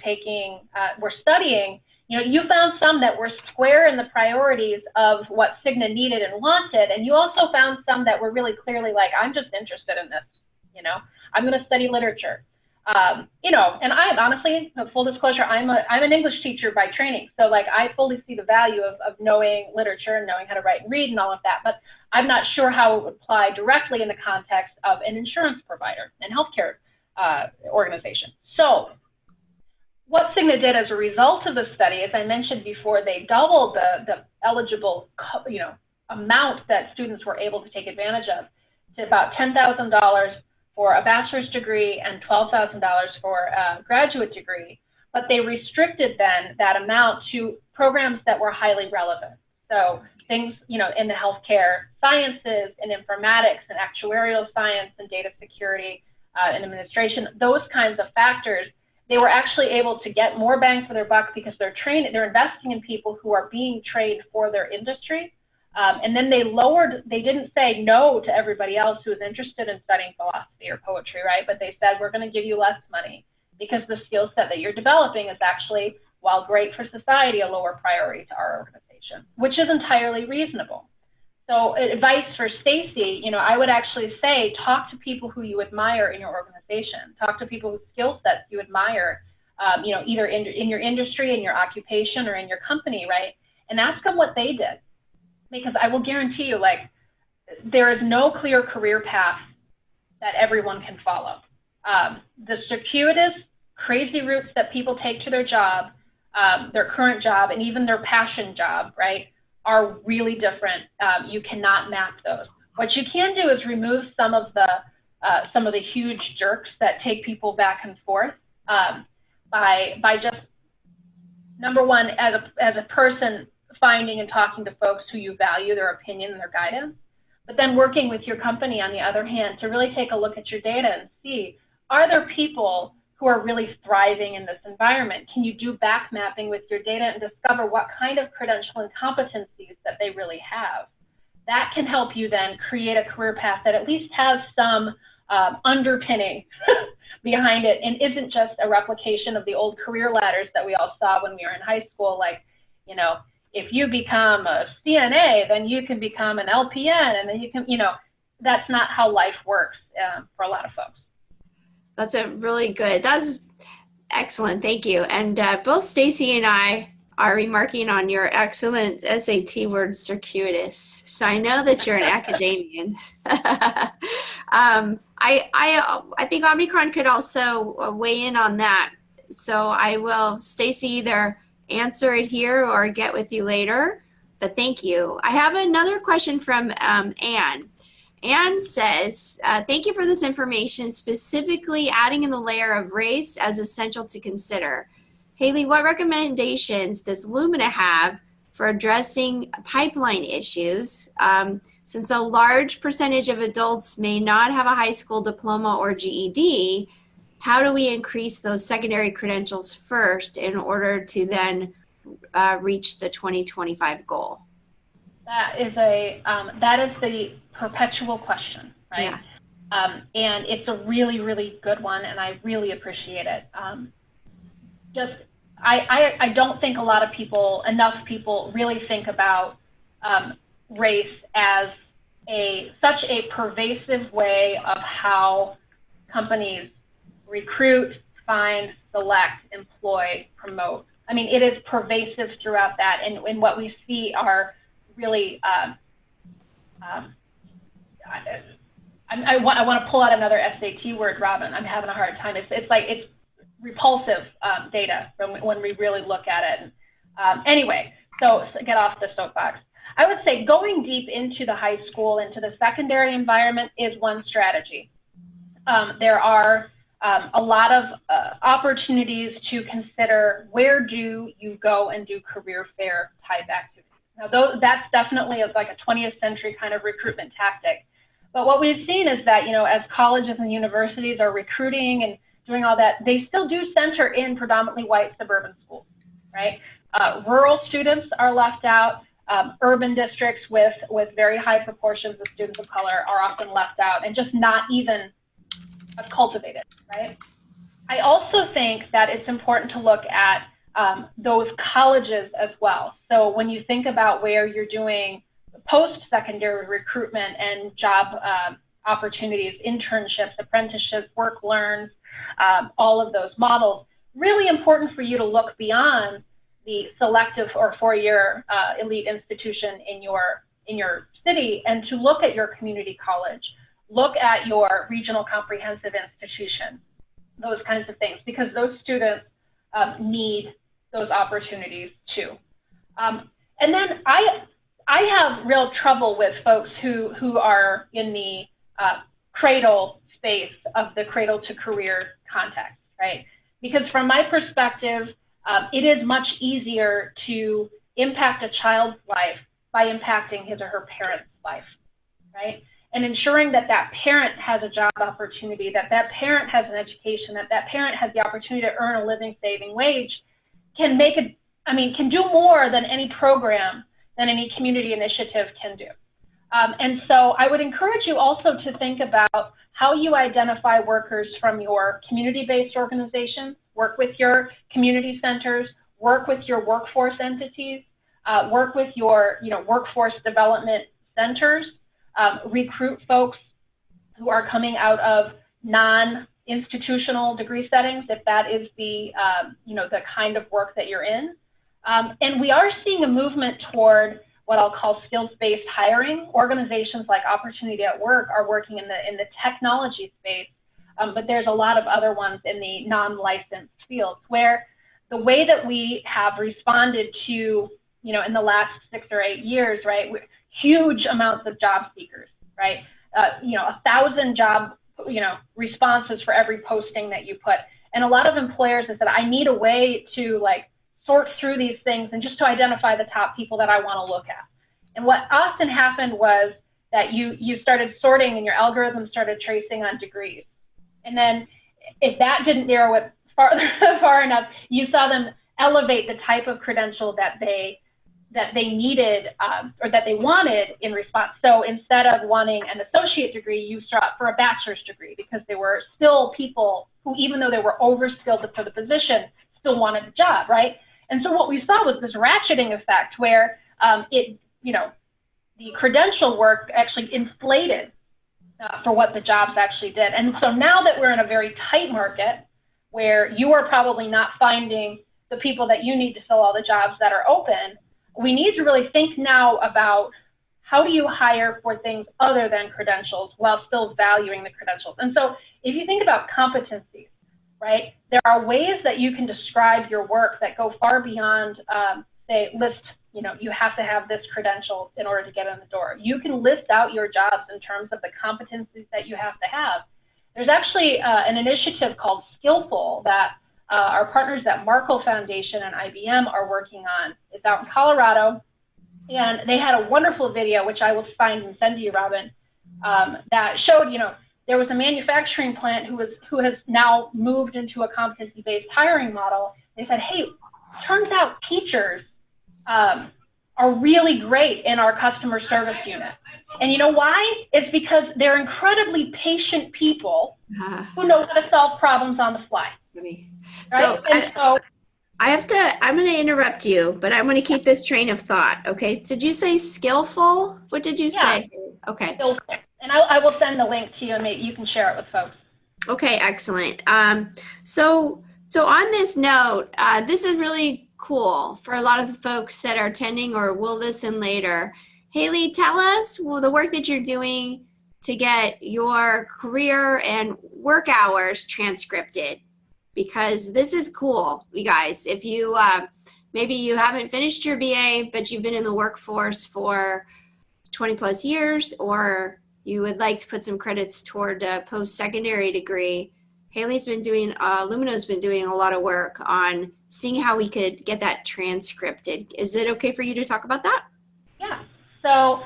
studying, you found some that were square in the priorities of what Cigna needed and wanted, and you also found some that were really clearly like, I'm just interested in this, I'm going to study literature, and I honestly, full disclosure, I'm an English teacher by training, so like I fully see the value of knowing literature and knowing how to write and read and all of that, but I'm not sure how it would apply directly in the context of an insurance provider and healthcare organization. So what Cigna did as a result of the study, as I mentioned before, they doubled the eligible, amount that students were able to take advantage of to about $10,000 for a bachelor's degree and $12,000 for a graduate degree. But they restricted then that amount to programs that were highly relevant. So things, in the healthcare sciences, in informatics, and actuarial science, and data security, and administration, those kinds of factors, they were actually able to get more bang for their buck because they're investing in people who are being trained for their industry. And then they didn't say no to everybody else who was interested in studying philosophy or poetry, right? But they said, we're going to give you less money because the skill set that you're developing is actually, while great for society, a lower priority to our organization, which is entirely reasonable. So advice for Stacy, I would actually say, talk to people who you admire in your organization. Talk to people whose skill sets you admire, either in your industry, in your occupation, or in your company, right? And ask them what they did. Because I will guarantee you, there is no clear career path that everyone can follow. The circuitous, crazy routes that people take to their job, their current job, and even their passion job, right, are really different. You cannot map those. What you can do is remove some of the huge jerks that take people back and forth by just, number one, as a person, finding and talking to folks who you value their opinion and their guidance, but then working with your company, on the other hand, to really take a look at your data and see, are there people who are really thriving in this environment? Can you do back mapping with your data and discover what kind of credential and competencies that they really have? That can help you then create a career path that at least has some underpinning behind it and isn't just a replication of the old career ladders that we all saw when we were in high school, like, if you become a CNA, then you can become an LPN, and then you can, that's not how life works for a lot of folks. That's that's excellent. Thank you. And both Stacy and I are remarking on your excellent SAT word, circuitous. So I know that you're an academician. I think Omnikron could also weigh in on that. So I will, Stacy, either answer it here or get with you later, but thank you. I have another question from Anne. Anne says, thank you for this information, specifically adding in the layer of race as essential to consider. Haley, what recommendations does Lumina have for addressing pipeline issues? Since a large percentage of adults may not have a high school diploma or GED, how do we increase those secondary credentials first in order to then reach the 2025 goal? That is the perpetual question, right? Yeah. And it's a really, really good one, and I really appreciate it. I don't think enough people really think about race as such a pervasive way of how companies recruit, find, select, employ, promote. I mean, it is pervasive throughout that, and what we see are really, I want to pull out another SAT word, Robin. I'm having a hard time. It's repulsive data when we really look at it. Anyway, so get off the soapbox. I would say going deep into the high school, into the secondary environment is one strategy. There are a lot of opportunities to consider, where do you go and do career fair type activities. Now, that's definitely like a 20th century kind of recruitment tactic. But what we've seen is that, as colleges and universities are recruiting and doing all that, they still do center in predominantly white suburban schools, right? Rural students are left out. Urban districts with very high proportions of students of color are often left out and just not even cultivated, right? I also think that it's important to look at those colleges as well. So when you think about where you're doing post-secondary recruitment and job opportunities, internships, apprenticeships, work learns, all of those models, really important for you to look beyond the selective or four-year elite institution in your city and to look at your community college, look at your regional comprehensive institution, those kinds of things, because those students need those opportunities too. And then I have real trouble with folks who are in the cradle space of the cradle to career context, right? Because from my perspective, it is much easier to impact a child's life by impacting his or her parent's life, right? And ensuring that that parent has a job opportunity, that that parent has an education, that that parent has the opportunity to earn a living saving wage can make can do more than any program, than any community initiative can do. And so I would encourage you also to think about how you identify workers from your community-based organizations, work with your community centers, work with your workforce entities, work with your workforce development centers, recruit folks who are coming out of non-institutional degree settings, if that is the the kind of work that you're in. And we are seeing a movement toward what I'll call skills-based hiring. Organizations like Opportunity at Work are working in the technology space, but there's a lot of other ones in the non-licensed fields where the way that we have responded to, in the last 6 or 8 years, right, with huge amounts of job seekers, right, 1,000 job, responses for every posting that you put. And a lot of employers have said, I need a way to sort through these things and just to identify the top people that I want to look at. And what often happened was that you started sorting and your algorithm started tracing on degrees. And then if that didn't narrow it far enough, you saw them elevate the type of credential that they needed or that they wanted in response. So instead of wanting an associate degree, you sought for a bachelor's degree because there were still people who, even though they were overskilled for the position, still wanted the job, right? And so what we saw was this ratcheting effect where the credential work actually inflated for what the jobs actually did. And so now that we're in a very tight market where you are probably not finding the people that you need to fill all the jobs that are open, we need to really think now about how do you hire for things other than credentials while still valuing the credentials. And so if you think about competencies, right, there are ways that you can describe your work that go far beyond, say, list, you have to have this credential in order to get in the door. You can list out your jobs in terms of the competencies that you have to have. There's actually an initiative called Skillful that our partners at Markle Foundation and IBM are working on. It's out in Colorado, and they had a wonderful video, which I will find and send to you, Robin, that showed, there was a manufacturing plant who has now moved into a competency-based hiring model. They said, hey, turns out teachers are really great in our customer service unit. And you know why? It's because they're incredibly patient people who know how to solve problems on the fly. Right? So I'm going to interrupt you, but I'm going to keep this train of thought. Okay. Did you say skillful? What did you say? Okay. Skillful. And I will send the link to you and maybe you can share it with folks. Okay, excellent. So on this note, this is really cool for a lot of the folks that are attending or will listen later. Haley, tell us the work that you're doing to get your career and work hours transcripted, because this is cool, you guys. If you maybe you haven't finished your BA, but you've been in the workforce for 20 plus years, or you would like to put some credits toward a post-secondary degree, Haley's been doing, Lumina's been doing a lot of work on seeing how we could get that transcripted. Is it okay for you to talk about that? Yeah, so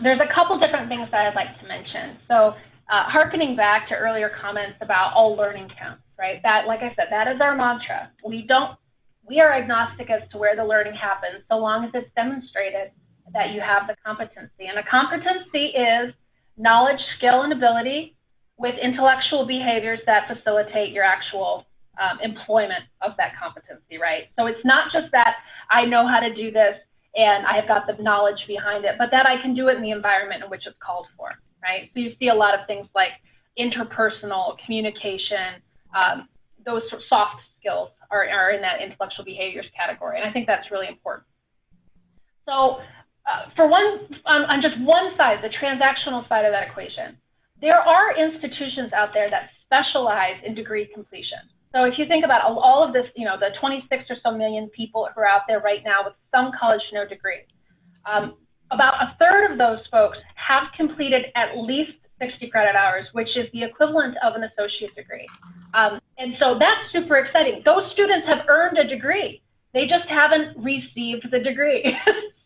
there's a couple different things that I'd like to mention. So hearkening back to earlier comments about all learning counts, right? That, like I said, that is our mantra. We are agnostic as to where the learning happens, so long as it's demonstrated that you have the competency. And a competency is knowledge, skill, and ability with intellectual behaviors that facilitate your actual employment of that competency, right? So it's not just that I know how to do this and I have got the knowledge behind it, but that I can do it in the environment in which it's called for, right? So you see a lot of things like interpersonal communication, those soft skills are in that intellectual behaviors category, and I think that's really important. So for on just one side, the transactional side of that equation, there are institutions out there that specialize in degree completion. So if you think about all of this, you know, the 26 or so million people who are out there right now with some college, no degree, about a third of those folks have completed at least 60 credit hours, which is the equivalent of an associate degree. And so that's super exciting. Those students have earned a degree. They just haven't received the degree.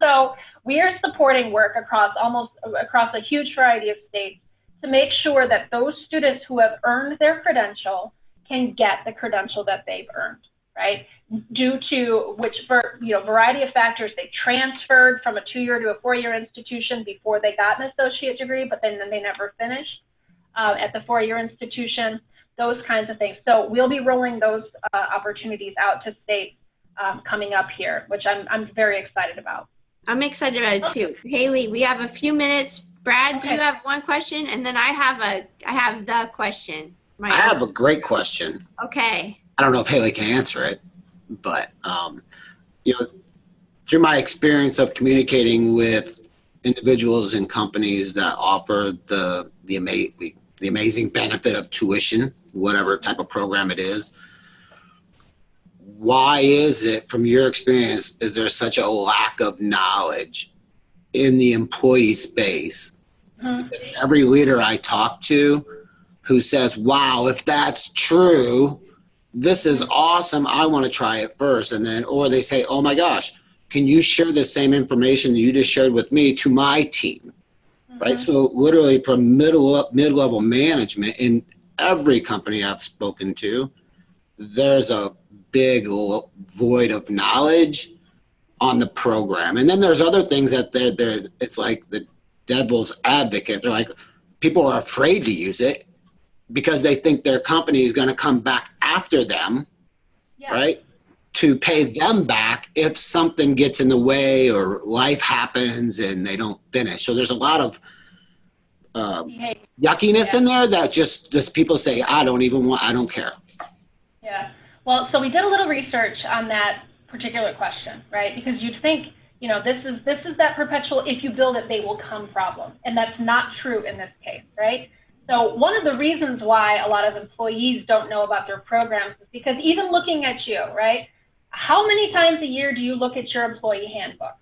So we are supporting work across a huge variety of states to make sure that those students who have earned their credential can get the credential that they've earned, right? Due to which, variety of factors, they transferred from a 2-year to a 4-year institution before they got an associate degree, but then they never finished at the 4-year institution, those kinds of things. So we'll be rolling those opportunities out to states coming up here, which I'm very excited about. I'm excited about it too. Haley, we have a few minutes. Brad, do you have one question? And then I have the question. I have a great question. Okay. I don't know if Haley can answer it, but through my experience of communicating with individuals and companies that offer the amazing benefit of tuition, whatever type of program it is, why is it, from your experience, is there such a lack of knowledge in the employee space? Because every leader I talk to who says, wow, if that's true, this is awesome, I want to try it first. And then, or they say, oh my gosh, can you share the same information that you just shared with me to my team? Right? So literally from mid-level management in every company I've spoken to, there's a big void of knowledge on the program. And then there's other things that it's like the devil's advocate. They're like, people are afraid to use it because they think their company is going to come back after them, right, to pay them back if something gets in the way or life happens and they don't finish. So there's a lot of yuckiness in there that just people say, I don't care. Yeah. Well, so we did a little research on that particular question, right? Because you'd think, this is that perpetual, if you build it, they will come problem. And that's not true in this case, right? So one of the reasons why a lot of employees don't know about their programs is because even looking at you, right? How many times a year do you look at your employee handbook,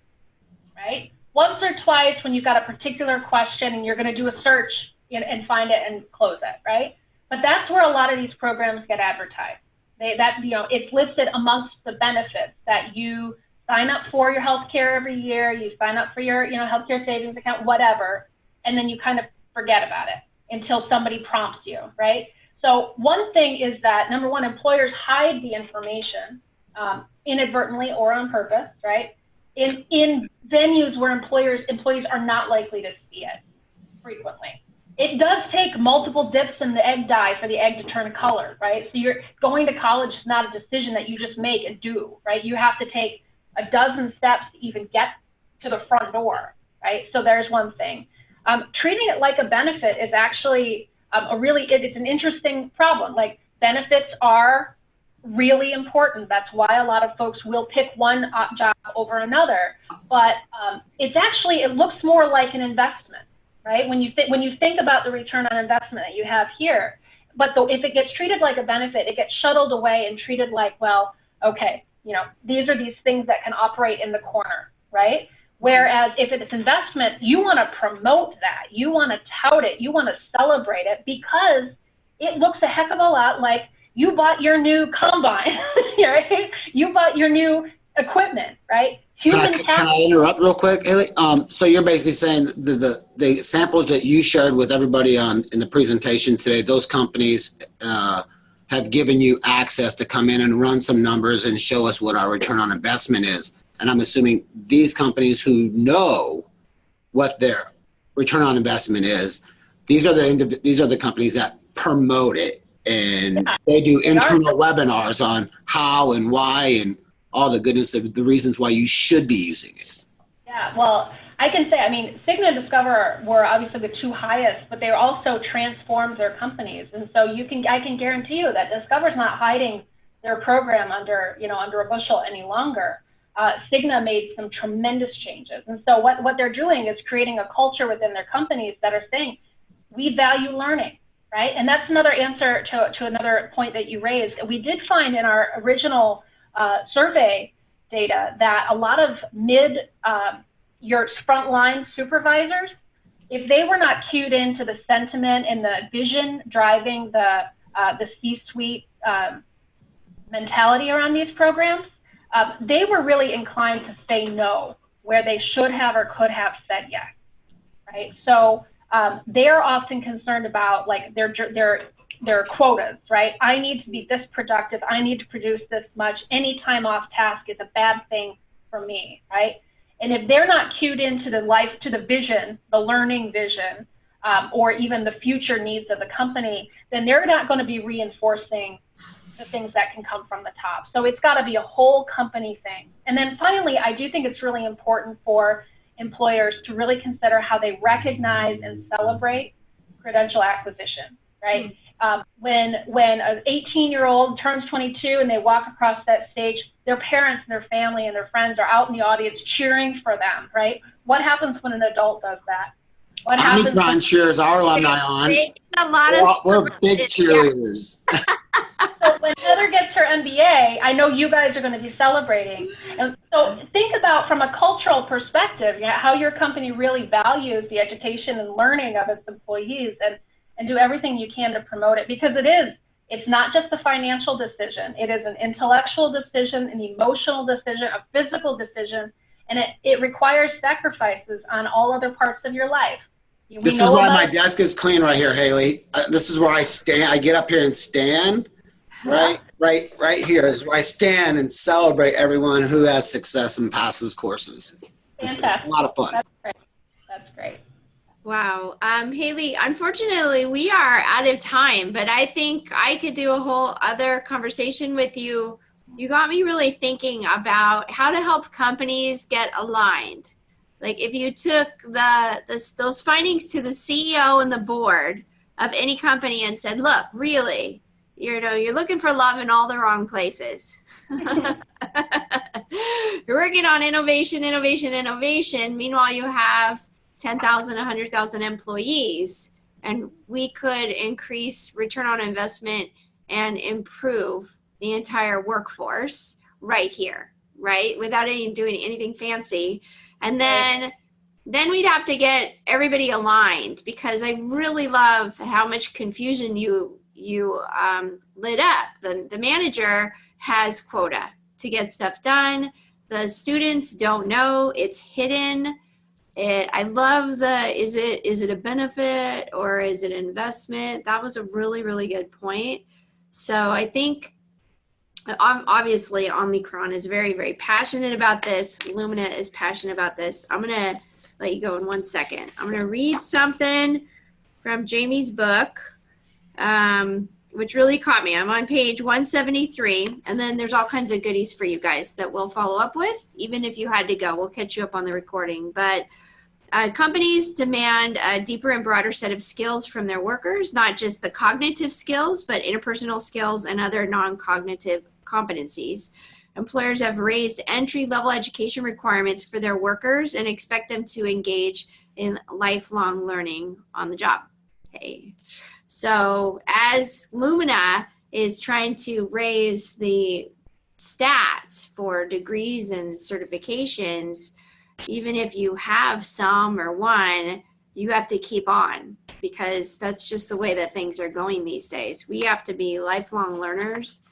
right? Once or twice when you've got a particular question and you're going to do a search and find it and close it, right? But that's where a lot of these programs get advertised. It's listed amongst the benefits that you sign up for your healthcare every year, you sign up for your healthcare savings account, whatever, and then you kind of forget about it until somebody prompts you, right? So one thing is that, number one, employers hide the information inadvertently or on purpose, right? In venues where employees are not likely to see it frequently. It does take multiple dips in the egg dye for the egg to turn color, right? So you're going to college is not a decision that you just make and do, right? You have to take a dozen steps to even get to the front door, right? So there's one thing. Treating it like a benefit is actually it's an interesting problem. Like, benefits are really important. That's why a lot of folks will pick one job over another. But it looks more like an investment, right? When you think about the return on investment that you have here. But if it gets treated like a benefit, it gets shuttled away and treated like, well, okay, these are these things that can operate in the corner, right? Whereas if it's investment, you want to promote that. You want to tout it. You want to celebrate it because it looks a heck of a lot like you bought your new combine, right? You bought your new equipment, right? Can I interrupt real quick, Haley? So you're basically saying the samples that you shared with everybody in the presentation today, those companies have given you access to come in and run some numbers and show us what our return on investment is. And I'm assuming these companies who know what their return on investment is, these are the companies that promote it, and they do internal webinars on how and why and all the goodness of the reasons why you should be using it. Yeah, well, I can say, Cigna and Discover were obviously the two highest, but they also transformed their companies. And so I can guarantee you that Discover's not hiding their program under a bushel any longer. Cigna made some tremendous changes. And so what they're doing is creating a culture within their companies that are saying, we value learning. right? And that's another answer to another point that you raised. We did find in our original survey data that a lot of your frontline supervisors, if they were not cued into the sentiment and the vision driving the C-suite mentality around these programs, they were really inclined to say no, where they should have or could have said yes, right? So they're often concerned about like their quotas, right? I need to be this productive. I need to produce this much. Any time off task is a bad thing for me, right? And if they're not cued into the vision, the learning vision, or even the future needs of the company, then they're not going to be reinforcing the things that can come from the top. So it's got to be a whole company thing. And then finally, I do think it's really important for employers to really consider how they recognize and celebrate credential acquisition, right? When an 18-year-old turns 22 and they walk across that stage, their parents and their family and their friends are out in the audience cheering for them, right? What happens when an adult does that? What happens? Omnikron cheers our alumni on. A lot of we're big cheerleaders. So when Heather gets her MBA, I know you guys are going to be celebrating. And so think about from a cultural perspective, how your company really values the education and learning of its employees, and do everything you can to promote it, because it's not just a financial decision. It is an intellectual decision, an emotional decision, a physical decision, and it requires sacrifices on all other parts of your life. This is why my desk is clean right here, Haley. This is where I stand. I get up here and stand. Right here is where I stand and celebrate everyone who has success and passes courses. It's a lot of fun. That's great. Wow. Haley, unfortunately, we are out of time, but I think I could do a whole other conversation with you. You got me really thinking about how to help companies get aligned. Like if you took those findings to the CEO and the board of any company and said, look, really, you're looking for love in all the wrong places. You're working on innovation. Meanwhile, you have 10,000, 100,000 employees, and we could increase return on investment and improve the entire workforce right here, right? Without doing anything fancy. And then we'd have to get everybody aligned, because I really love how much confusion you lit up. The manager has quota to get stuff done. The students don't know, it's hidden. I love is it a benefit or is it an investment? That was a really, really good point. So I think obviously Omnikron is very, very passionate about this. Lumnia is passionate about this. I'm going to let you go in 1 second. I'm going to read something from Jamie's book, which really caught me. I'm on page 173, and then there's all kinds of goodies for you guys that we'll follow up with. Even if you had to go, we'll catch you up on the recording. But companies demand a deeper and broader set of skills from their workers, not just the cognitive skills, but interpersonal skills and other non-cognitive competencies. Employers have raised entry-level education requirements for their workers and expect them to engage in lifelong learning on the job. Okay. So as Lumnia is trying to raise the stats for degrees and certifications, even if you have some or one, you have to keep on, because that's just the way that things are going these days. We have to be lifelong learners.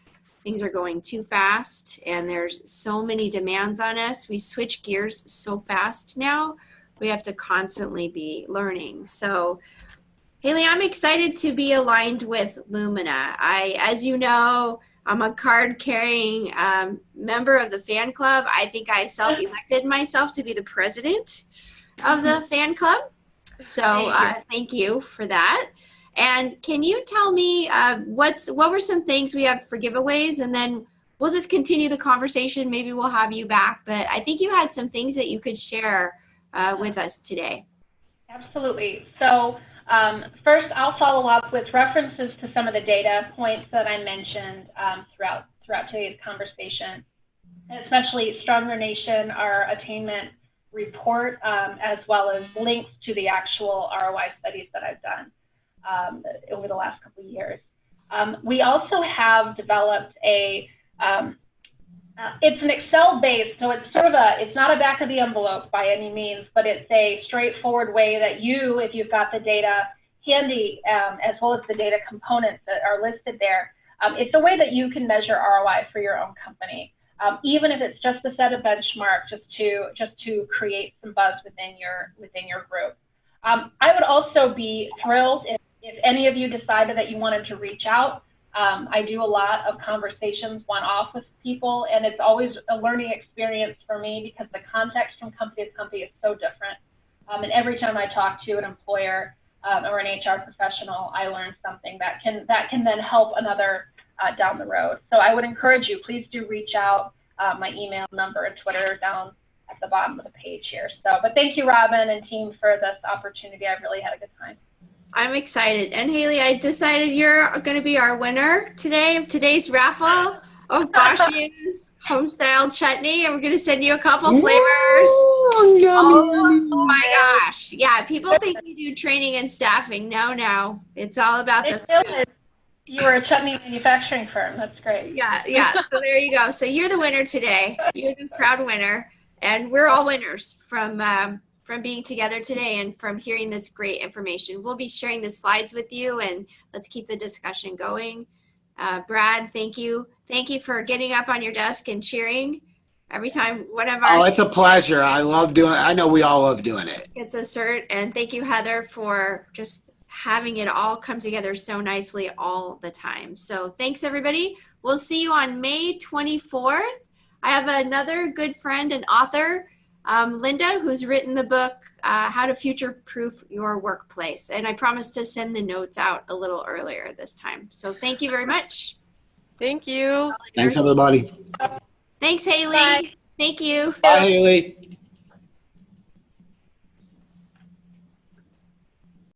Things are going too fast, and there's so many demands on us. We switch gears so fast now. We have to constantly be learning. So Haley, I'm excited to be aligned with Lumnia. As you know, I'm a card-carrying member of the fan club. I think I self-elected myself to be the president of the fan club. So thank you for that. And can you tell me what were some things we have for giveaways, and then we'll just continue the conversation. Maybe we'll have you back. But I think you had some things that you could share with us today. Absolutely. So first, I'll follow up with references to some of the data points that I mentioned throughout today's conversation, and especially Stronger Nation, our attainment report, as well as links to the actual ROI studies that I've done. over the last couple of years. We also have developed a, it's an Excel based, so it's sort of it's not a back of the envelope by any means, but it's a straightforward way that you, if you've got the data handy, as well as the data components that are listed there, it's a way that you can measure ROI for your own company, even if it's just to set a benchmark, just to create some buzz within your group. I would also be thrilled if any of you decided that you wanted to reach out. I do a lot of conversations one-off with people, and it's always a learning experience for me because the context from company to company is so different. And every time I talk to an employer or an HR professional, I learn something that can then help another down the road. So I would encourage you, please do reach out. My email number and Twitter are down at the bottom of the page here. So, but thank you, Robin and team, for this opportunity. I've really had a good time. I'm excited. And Haley, I decided you're going to be our winner today of today's raffle of Bosch's home-style chutney, and we're going to send you a couple flavors. Oh my gosh. Yeah, people think we do training and staffing. No. It's all about the food. You were a chutney manufacturing firm. That's great. Yeah. So there you go. So you're the winner today. You're the proud winner. And we're all winners from being together today and from hearing this great information. We'll be sharing the slides with you, and let's keep the discussion going. Brad, thank you. Thank you for getting up on your desk and cheering every time one of our— Oh, it's a pleasure. I love doing it. I know we all love doing it. It's a cert. And thank you, Heather, for just having it all come together so nicely all the time. So thanks, everybody. We'll see you on May 24th. I have another good friend and author, Linda, who's written the book, How to Future-Proof Your Workplace. And I promised to send the notes out a little earlier this time. So thank you very much. Thank you. Thanks, everybody. Thanks, Haley. Bye. Thank you. Bye, Haley.